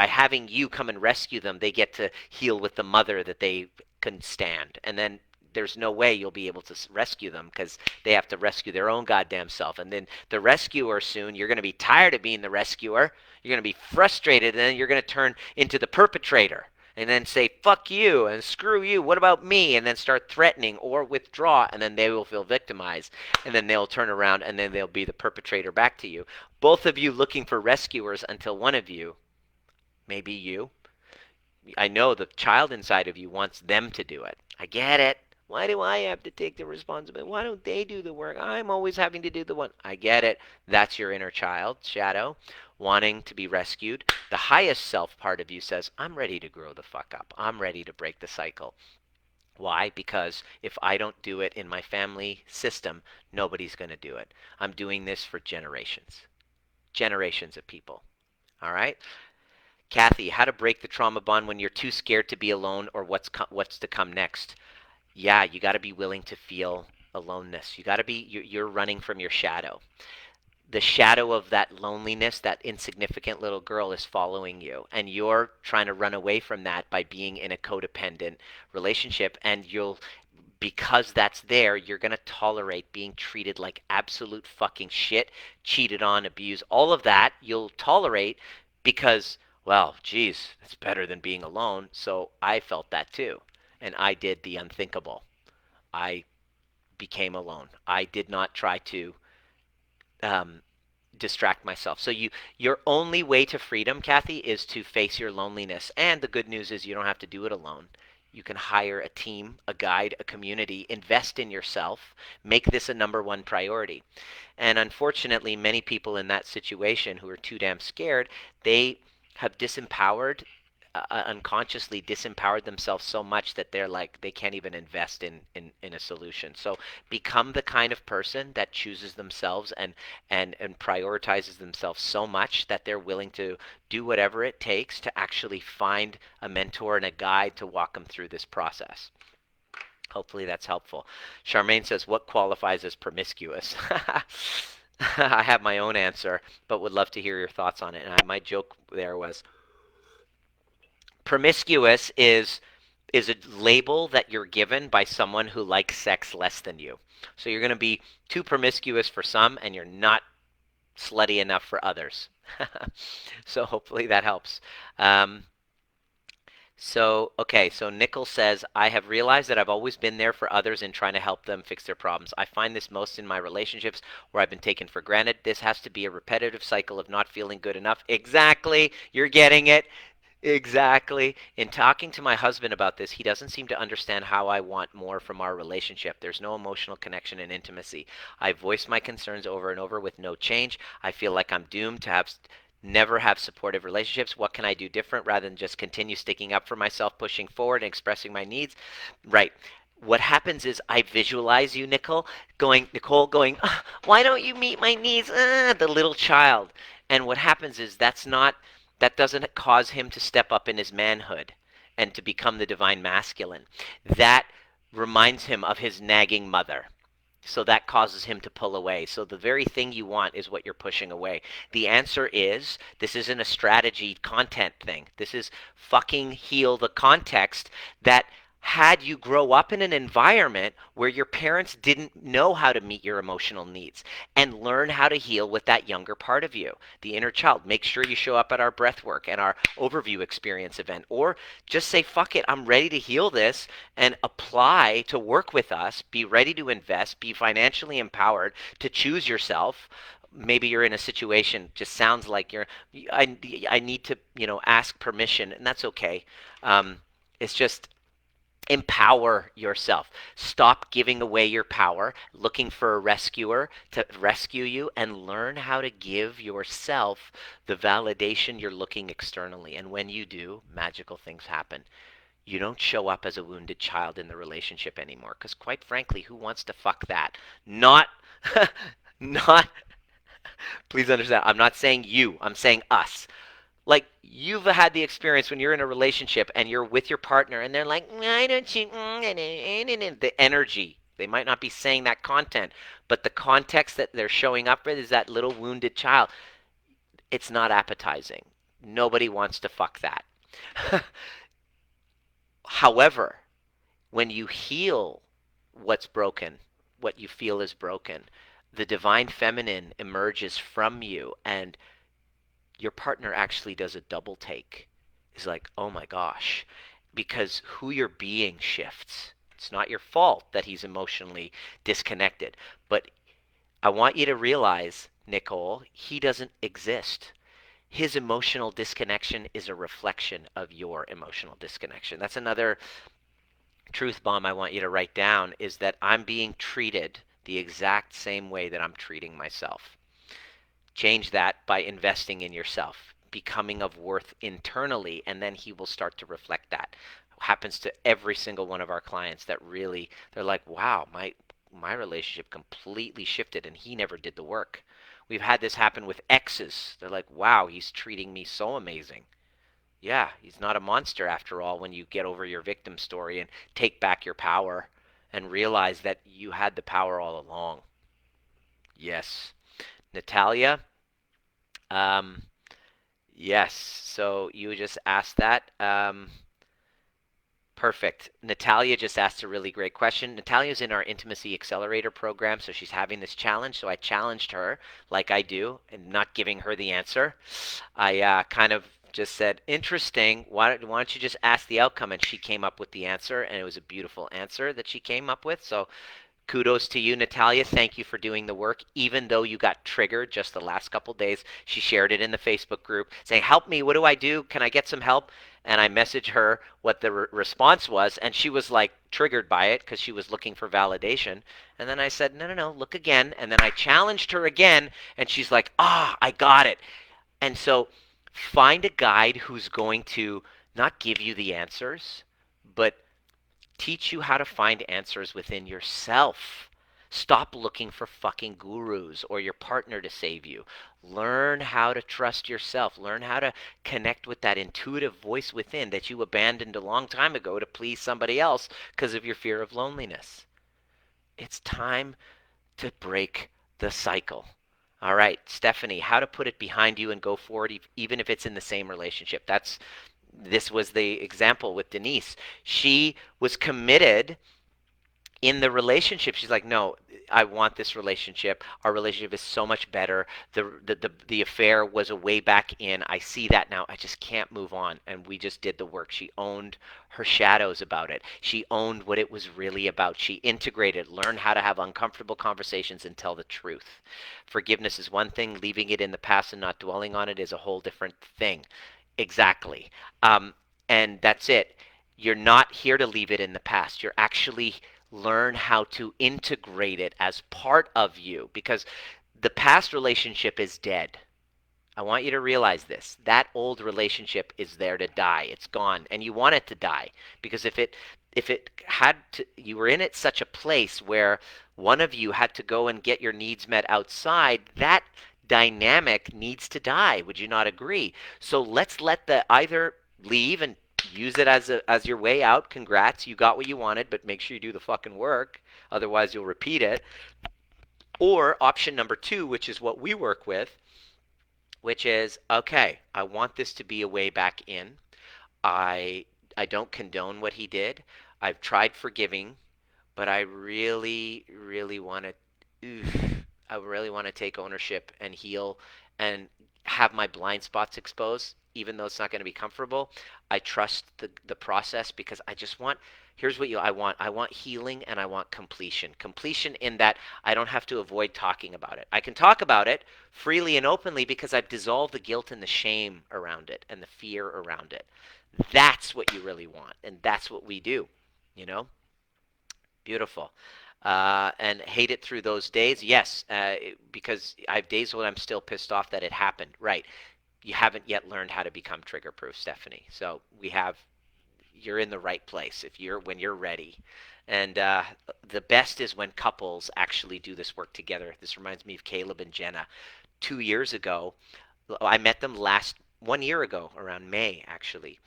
having you come and rescue them, they get to heal with the mother that they can stand. And then there's no way you'll be able to rescue them because they have to rescue their own goddamn self. And then the rescuer, soon you're going to be tired of being the rescuer. You're going to be frustrated, and then you're going to turn into the perpetrator and then say fuck you and screw you, what about me, and then start threatening or withdraw, and then they will feel victimized, and then they'll turn around and then they'll be the perpetrator back to you. Both of you looking for rescuers until one of you, maybe you, I know the child inside of you wants them to do it. I get it. Why do I have to take the responsibility? Why don't they do the work? I'm always having to do the one. I get it. That's your inner child, shadow, wanting to be rescued. The highest self part of you says, I'm ready to grow the fuck up. I'm ready to break the cycle. Why? Because if I don't do it in my family system, nobody's going to do it. I'm doing this for generations. Generations of people. All right? Kathy, how to break the trauma bond when you're too scared to be alone or what's to come next? Yeah, you got to be willing to feel aloneness. You got to be, you're running from your shadow. The shadow of that loneliness, that insignificant little girl is following you. And you're trying to run away from that by being in a codependent relationship. And because that's there, you're going to tolerate being treated like absolute fucking shit, cheated on, abused, all of that you'll tolerate because, well, geez, it's better than being alone. So I felt that too. And I did the unthinkable. I became alone. I did not try to distract myself. So your only way to freedom, Kathy, is to face your loneliness. And the good news is you don't have to do it alone. You can hire a team, a guide, a community, invest in yourself, make this a number one priority. And unfortunately, many people in that situation who are too damn scared, they have unconsciously disempowered themselves so much that they're like, they can't even invest in a solution. So become the kind of person that chooses themselves and prioritizes themselves so much that they're willing to do whatever it takes to actually find a mentor and a guide to walk them through this process. Hopefully that's helpful. Charmaine says, what qualifies as promiscuous? I have my own answer, but would love to hear your thoughts on it. And my joke there was, promiscuous is a label that you're given by someone who likes sex less than you. So you're going to be too promiscuous for some, and you're not slutty enough for others. So hopefully that helps. So Nickel says, I have realized that I've always been there for others in trying to help them fix their problems. I find this most in my relationships where I've been taken for granted. This has to be a repetitive cycle of not feeling good enough. Exactly. You're getting it. Exactly. In talking to my husband about this, he doesn't seem to understand how I want more from our relationship. There's no emotional connection and intimacy. I voiced my concerns over and over with no change. I feel like I'm doomed to never have supportive relationships. What can I do different rather than just continue sticking up for myself, pushing forward, and expressing my needs? Right. What happens is I visualize you, Nicole going, why don't you meet my needs? The little child. And what happens is that doesn't cause him to step up in his manhood and to become the divine masculine. That reminds him of his nagging mother. So that causes him to pull away. So the very thing you want is what you're pushing away. The answer is, this isn't a strategy content thing. This is fucking heal the context that had you grow up in an environment where your parents didn't know how to meet your emotional needs, and learn how to heal with that younger part of you, the inner child. Make sure you show up at our breathwork and our overview experience event, or just say, fuck it, I'm ready to heal this, and apply to work with us. Be ready to invest, be financially empowered to choose yourself. Maybe you're in a situation, just sounds like I need to, ask permission, and that's okay. It's just, empower yourself. Stop giving away your power, looking for a rescuer to rescue you, and learn how to give yourself the validation you're looking externally. And when you do, magical things happen. You don't show up as a wounded child in the relationship anymore, because quite frankly, who wants to fuck that? Not, not, please understand, I'm not saying you, I'm saying us. Like you've had the experience when you're in a relationship and you're with your partner and they're like, why don't you, the energy. They might not be saying that content, but the context that they're showing up with is that little wounded child. It's not appetizing. Nobody wants to fuck that. However, when you heal what's broken, what you feel is broken, the divine feminine emerges from you, and your partner actually does a double take. Is like, oh my gosh, because who you're being shifts. It's not your fault that he's emotionally disconnected. But I want you to realize, Nicole, he doesn't exist. His emotional disconnection is a reflection of your emotional disconnection. That's another truth bomb I want you to write down, is that I'm being treated the exact same way that I'm treating myself. Change that by investing in yourself, becoming of worth internally, and then he will start to reflect that. Happens to every single one of our clients that really, they're like, wow, my relationship completely shifted and he never did the work. We've had this happen with exes. They're like, wow, he's treating me so amazing. Yeah, he's not a monster after all when you get over your victim story and take back your power and realize that you had the power all along. Yes. Natalia, um, yes. So you just asked that. Perfect. Natalia just asked a really great question. Natalia's in our Intimacy Accelerator program, so she's having this challenge. So I challenged her, like I do, and not giving her the answer. I kind of just said, interesting, why don't you just ask the outcome? And she came up with the answer, and it was a beautiful answer that she came up with. So kudos to you, Natalia. Thank you for doing the work. Even though you got triggered just the last couple days, she shared it in the Facebook group saying, help me, what do I do? Can I get some help? And I messaged her what the response was, and she was like triggered by it because she was looking for validation. And then I said, no, no, no, look again. And then I challenged her again, and she's like, I got it. And so find a guide who's going to not give you the answers, but teach you how to find answers within yourself. Stop looking for fucking gurus or your partner to save you. Learn how to trust yourself. Learn how to connect with that intuitive voice within that you abandoned a long time ago to please somebody else because of your fear of loneliness. It's time to break the cycle. All right, Stephanie, how to put it behind you and go forward, even if it's in the same relationship. This was the example with Denise. She was committed in the relationship. She's like, no, I want this relationship. Our relationship is so much better. The affair was a way back in. I see that now. I just can't move on. And we just did the work. She owned her shadows about it. She owned what it was really about. She integrated, learned how to have uncomfortable conversations and tell the truth. Forgiveness is one thing. Leaving it in the past and not dwelling on it is a whole different thing. Exactly. And that's it. You're not here to leave it in the past. You're actually learn how to integrate it as part of you, because the past relationship is dead. I want you to realize this. That old relationship is there to die. It's gone, and you want it to die, because if it had to, you were in it such a place where one of you had to go and get your needs met outside, that dynamic needs to die. Would you not agree? So let's let the either leave and use it as your way out. Congrats, you got what you wanted, but make sure you do the fucking work. Otherwise, you'll repeat it. Or option number two, which is what we work with, which is, okay, I want this to be a way back in. I I don't condone what he did. I've tried forgiving, but I really, really want to. I really want to take ownership and heal and have my blind spots exposed, even though it's not going to be comfortable. I trust the process because I just want. Here's what I want. I want healing and I want completion. Completion in that I don't have to avoid talking about it. I can talk about it freely and openly because I've dissolved the guilt and the shame around it and the fear around it. That's what you really want, and that's what we do. You know, beautiful. And hate it through those days, yes, because I have days when I'm still pissed off that it happened. Right, you haven't yet learned how to become trigger proof, Stephanie. So we have. You're in the right place if you're when you're ready. And the best is when couples actually do this work together. This reminds me of Caleb and Jenna. 2 years ago, I met them last 1 year ago, around May actually,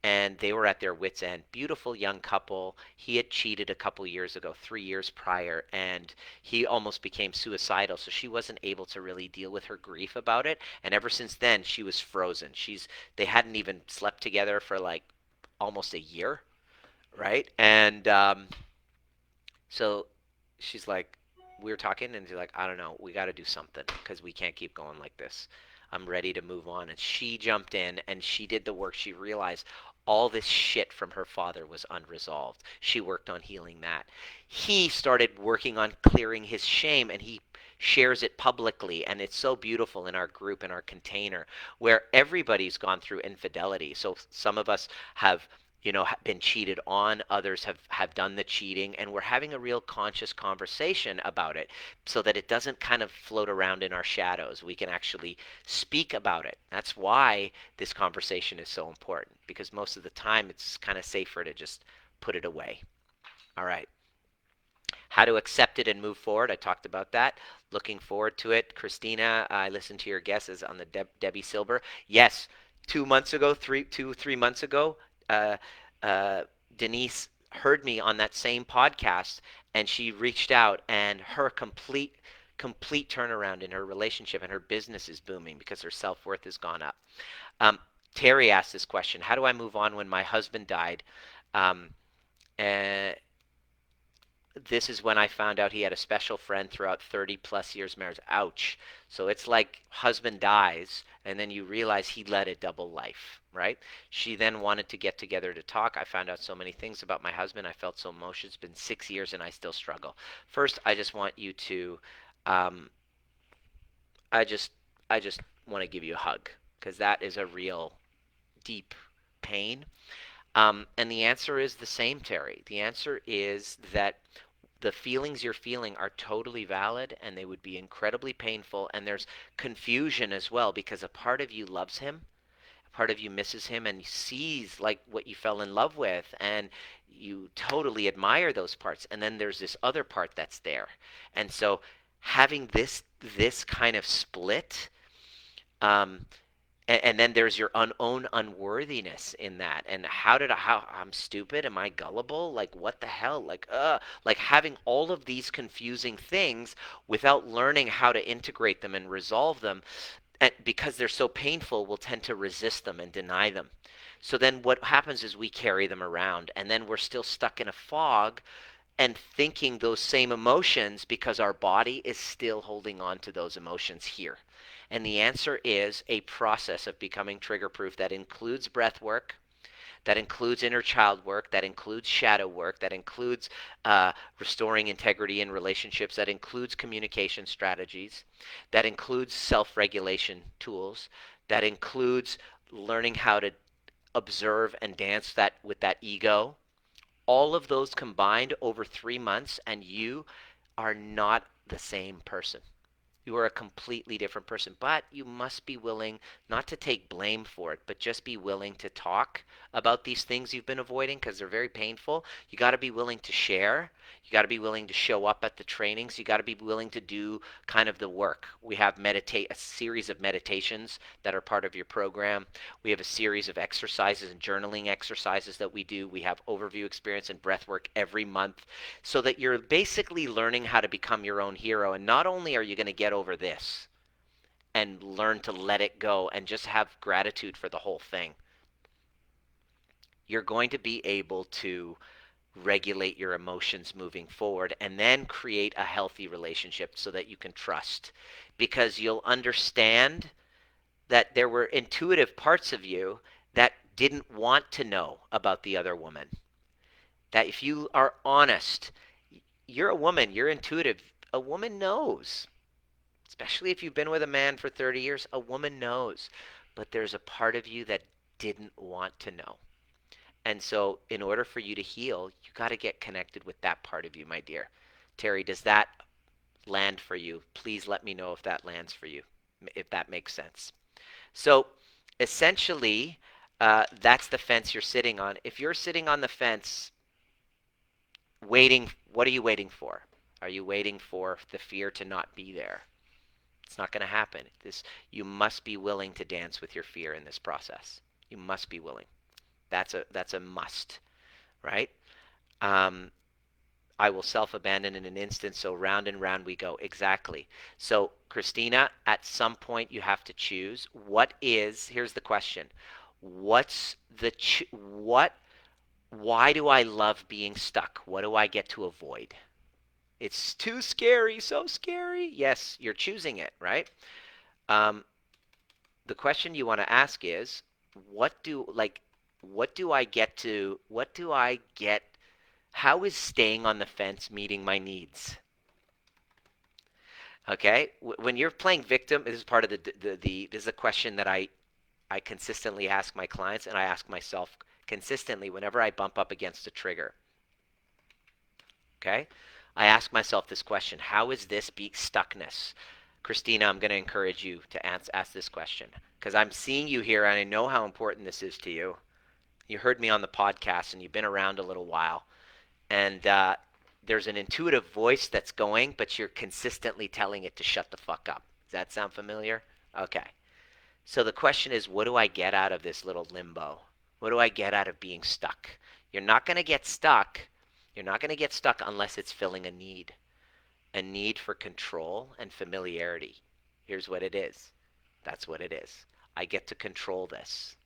and they were at their wits' end. Beautiful young couple. He had cheated a couple years ago, 3 years prior, and he almost became suicidal. So she wasn't able to really deal with her grief about it. And ever since then, she was frozen. They hadn't even slept together for like almost a year, right? And so she's like, we were talking, and she's like, I don't know, we got to do something because we can't keep going like this. I'm ready to move on. And she jumped in and she did the work. She realized all this shit from her father was unresolved. She worked on healing that. He started working on clearing his shame, and he shares it publicly. And it's so beautiful in our group, in our container, where everybody's gone through infidelity. So some of us have been cheated on, others have done the cheating, and we're having a real conscious conversation about it so that it doesn't kind of float around in our shadows. We can actually speak about it. That's why this conversation is so important, because most of the time it's kind of safer to just put it away. All right. How to accept it and move forward. I talked about that. Looking forward to it. Christina, I listened to your guesses on the Debbie Silber. Yes, 2 months ago, 3 months ago, uh, uh, Denise heard me on that same podcast, and she reached out, and her complete turnaround in her relationship, and her business is booming because her self-worth has gone up. Um, Terry asked this question: how do I move on when my husband died? Um, uh, this is when I found out he had a special friend throughout 30 plus years marriage. Ouch. So it's like husband dies, and then you realize he led a double life, right? She then wanted to get together to talk. I found out so many things about my husband. I felt so emotional. It's been 6 years and I still struggle. First, I just want you to, um, I just, I just want to give you a hug, because that is a real deep pain. And the answer is the same, Terry. The answer is that the feelings you're feeling are totally valid, and they would be incredibly painful. And there's confusion as well, because a part of you loves him, a part of you misses him, and sees like what you fell in love with, and you totally admire those parts. And then there's this other part that's there. And so having this kind of split, um, and then there's your own unworthiness in that. And how I'm stupid, am I gullible, like what the hell, like having all of these confusing things without learning how to integrate them and resolve them, and because they're so painful, we'll tend to resist them and deny them. So then what happens is we carry them around, and then we're still stuck in a fog and thinking those same emotions because our body is still holding on to those emotions here. And the answer is a process of becoming trigger proof that includes breath work, that includes inner child work, that includes shadow work, that includes restoring integrity in relationships, that includes communication strategies, that includes self regulation tools, that includes learning how to observe and dance that with that ego. All of those combined over 3 months, and you are not the same person. You are a completely different person, but you must be willing not to take blame for it, but just be willing to talk about these things you've been avoiding, because they're very painful. You got to be willing to share. You got to be willing to show up at the trainings. You got to be willing to do kind of the work. We have a series of meditations that are part of your program. We have a series of exercises and journaling exercises that we do. We have overview experience and breath work every month, so that you're basically learning how to become your own hero. And not only are you going to get over this and learn to let it go and just have gratitude for the whole thing, you're going to be able to regulate your emotions moving forward, and then create a healthy relationship so that you can trust, because you'll understand that there were intuitive parts of you that didn't want to know about the other woman. That if you are honest, you're a woman, you're intuitive. A woman knows, especially if you've been with a man for 30 years, a woman knows. But there's a part of you that didn't want to know. And so, in order for you to heal, you got to get connected with that part of you, my dear. Terry, does that land for you? Please let me know if that lands for you, if that makes sense. So, essentially, that's the fence you're sitting on. If you're sitting on the fence, waiting, what are you waiting for? Are you waiting for the fear to not be there? It's not going to happen. You must be willing to dance with your fear in this process. You must be willing. That's a must, right? Um, I will self-abandon in an instant, so round and round we go. Exactly. So, Christina, at some point you have to choose. Here's the question. What's the, what, why do I love being stuck? What do I get to avoid? It's too scary, so scary. Yes, you're choosing it, right? Um, the question you want to ask is, what do I get, how is staying on the fence meeting my needs? Okay, when you're playing victim, this is part of this is a question that I consistently ask my clients, and I ask myself consistently whenever I bump up against a trigger. Okay, I ask myself this question: how is this stuckness? Christina, I'm going to encourage you to ask this question because I'm seeing you here, and I know how important this is to you. You heard me on the podcast, and you've been around a little while, and there's an intuitive voice that's going, but you're consistently telling it to shut the fuck up. Does that sound familiar? Okay. So the question is, what do I get out of this little limbo? What do I get out of being stuck? You're not going to get stuck. You're not going to get stuck unless it's filling a need for control and familiarity. Here's what it is. That's what it is. I get to control this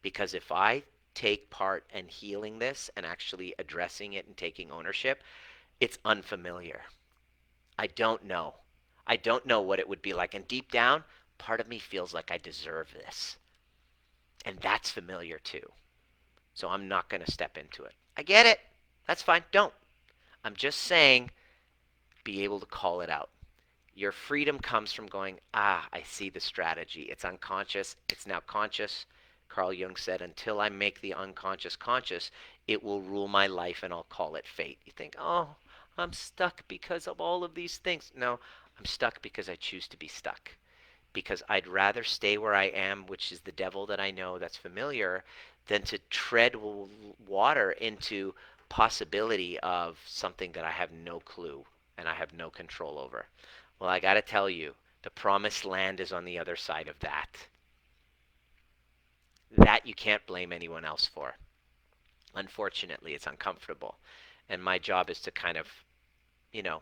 because if I take part in healing this and actually addressing it and taking ownership, it's unfamiliar. I don't know. I don't know what it would be like. And deep down, part of me feels like I deserve this. And that's familiar too. So I'm not going to step into it. I get it. That's fine. Don't. I'm just saying, be able to call it out. Your freedom comes from going, I see the strategy. It's unconscious. It's now conscious. Carl Jung said, until I make the unconscious conscious, it will rule my life and I'll call it fate. You think, oh, I'm stuck because of all of these things. No, I'm stuck because I choose to be stuck. Because I'd rather stay where I am, which is the devil that I know that's familiar, than to tread water into possibility of something that I have no clue and I have no control over. Well, I got to tell you, the promised land is on the other side of that. That you can't blame anyone else for. Unfortunately, it's uncomfortable. And my job is to kind of, you know,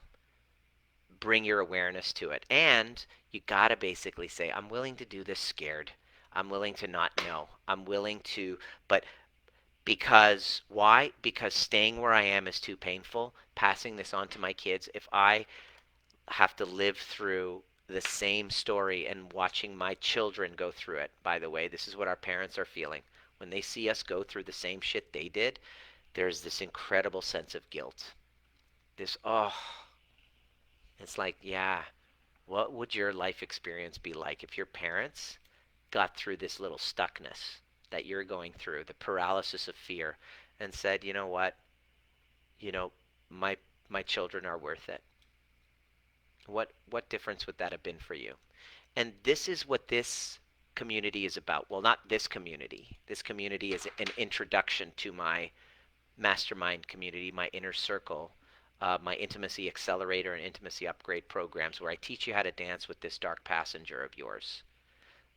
bring your awareness to it. And you got to basically say, I'm willing to do this scared. I'm willing to not know. I'm willing to, but because why? Because staying where I am is too painful. Passing this on to my kids, if I have to live through the same story and watching my children go through it, by the way, this is what our parents are feeling. When they see us go through the same shit they did, there's this incredible sense of guilt. It's like, yeah, what would your life experience be like if your parents got through this little stuckness that you're going through, the paralysis of fear, and said, you know what, you know, my my children are worth it. What difference would that have been for you? And this is what this community is about. Well, not this community. This community is an introduction to my mastermind community, my inner circle, my intimacy accelerator and intimacy upgrade programs where I teach you how to dance with this dark passenger of yours.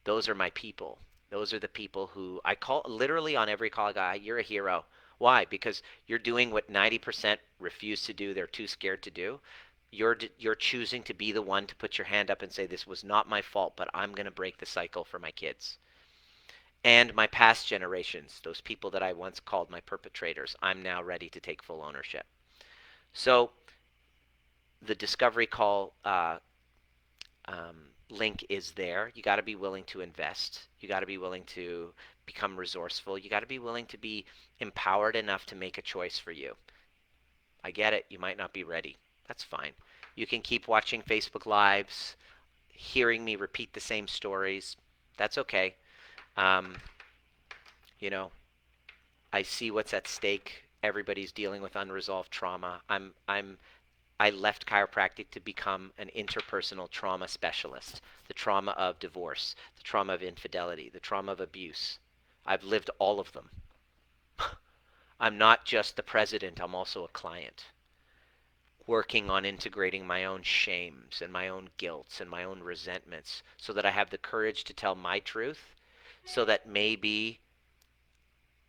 Those are my people. Those are the people who I call literally on every call. Guy, you're a hero. Why? Because you're doing what 90% refuse to do. They're too scared to do. You're choosing to be the one to put your hand up and say, this was not my fault, but I'm going to break the cycle for my kids and my past generations, those people that I once called my perpetrators. I'm now ready to take full ownership. So the discovery call link is there. You got to be willing to invest. You got to be willing to become resourceful. You got to be willing to be empowered enough to make a choice for you. I get it. You might not be ready. That's fine. You can keep watching Facebook Lives, hearing me repeat the same stories. That's okay. Um, you know, I see what's at stake. Everybody's dealing with unresolved trauma. I left chiropractic to become an interpersonal trauma specialist. The trauma of divorce, the trauma of infidelity, the trauma of abuse. I've lived all of them. I'm not just the president, I'm also a client. working on integrating my own shames and my own guilts and my own resentments so that I have the courage to tell my truth, so that maybe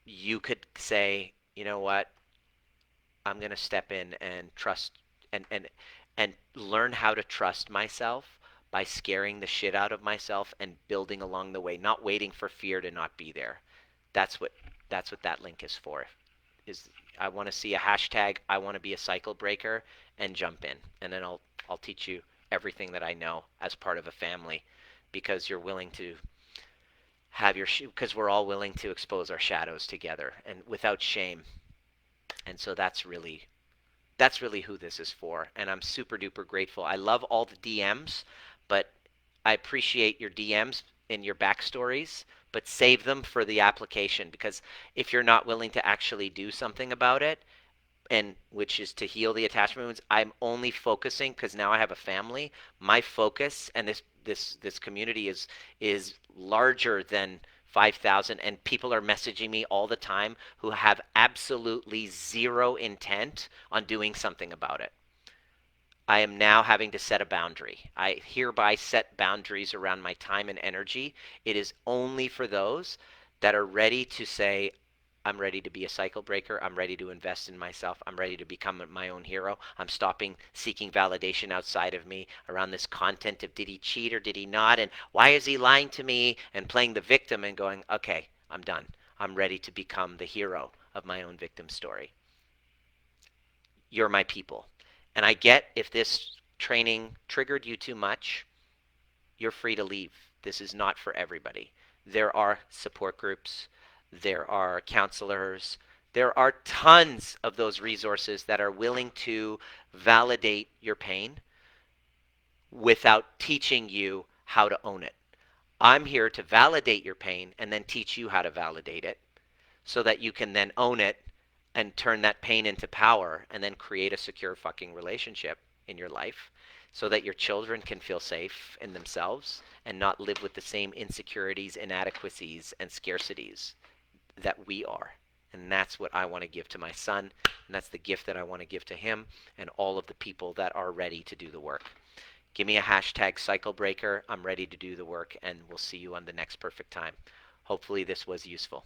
you could say, you know what, I'm going to step in and trust and learn how to trust myself by scaring the shit out of myself and building along the way, not waiting for fear to not be there. That's what that's what that link is for. Is I want to see a hashtag, I want to be a cycle breaker, and jump in. And then I'll teach you everything that I know as part of a family, because you're willing to have your because we're all willing to expose our shadows together and without shame. And so that's really who this is for. And I'm super duper grateful. I love all the DMs, but I appreciate your DMs and your backstories, but save them for the application, because if you're not willing to actually do something about it, and which is to heal the attachment wounds, I'm only focusing because now I have a family. My focus and this community is larger than 5,000, and people are messaging me all the time who have absolutely zero intent on doing something about it. I am now having to set a boundary. I hereby set boundaries around my time and energy. It is only for those that are ready to say, I'm ready to be a cycle breaker. I'm ready to invest in myself. I'm ready to become my own hero. I'm stopping seeking validation outside of me around this content of did he cheat or did he not? And why is he lying to me? And playing the victim and going, okay, I'm done. I'm ready to become the hero of my own victim story. You're my people. And I get if this training triggered you too much, you're free to leave. This is not for everybody. There are support groups, there are counselors, there are tons of those resources that are willing to validate your pain without teaching you how to own it. I'm here to validate your pain and then teach you how to validate it so that you can then own it and turn that pain into power and then create a secure fucking relationship in your life so that your children can feel safe in themselves and not live with the same insecurities, inadequacies, and scarcities that we are. And that's what I want to give to my son, and that's the gift that I want to give to him and all of the people that are ready to do the work. Give me a hashtag cycle breaker. I'm ready to do the work, and we'll see you on the next perfect time. Hopefully this was useful.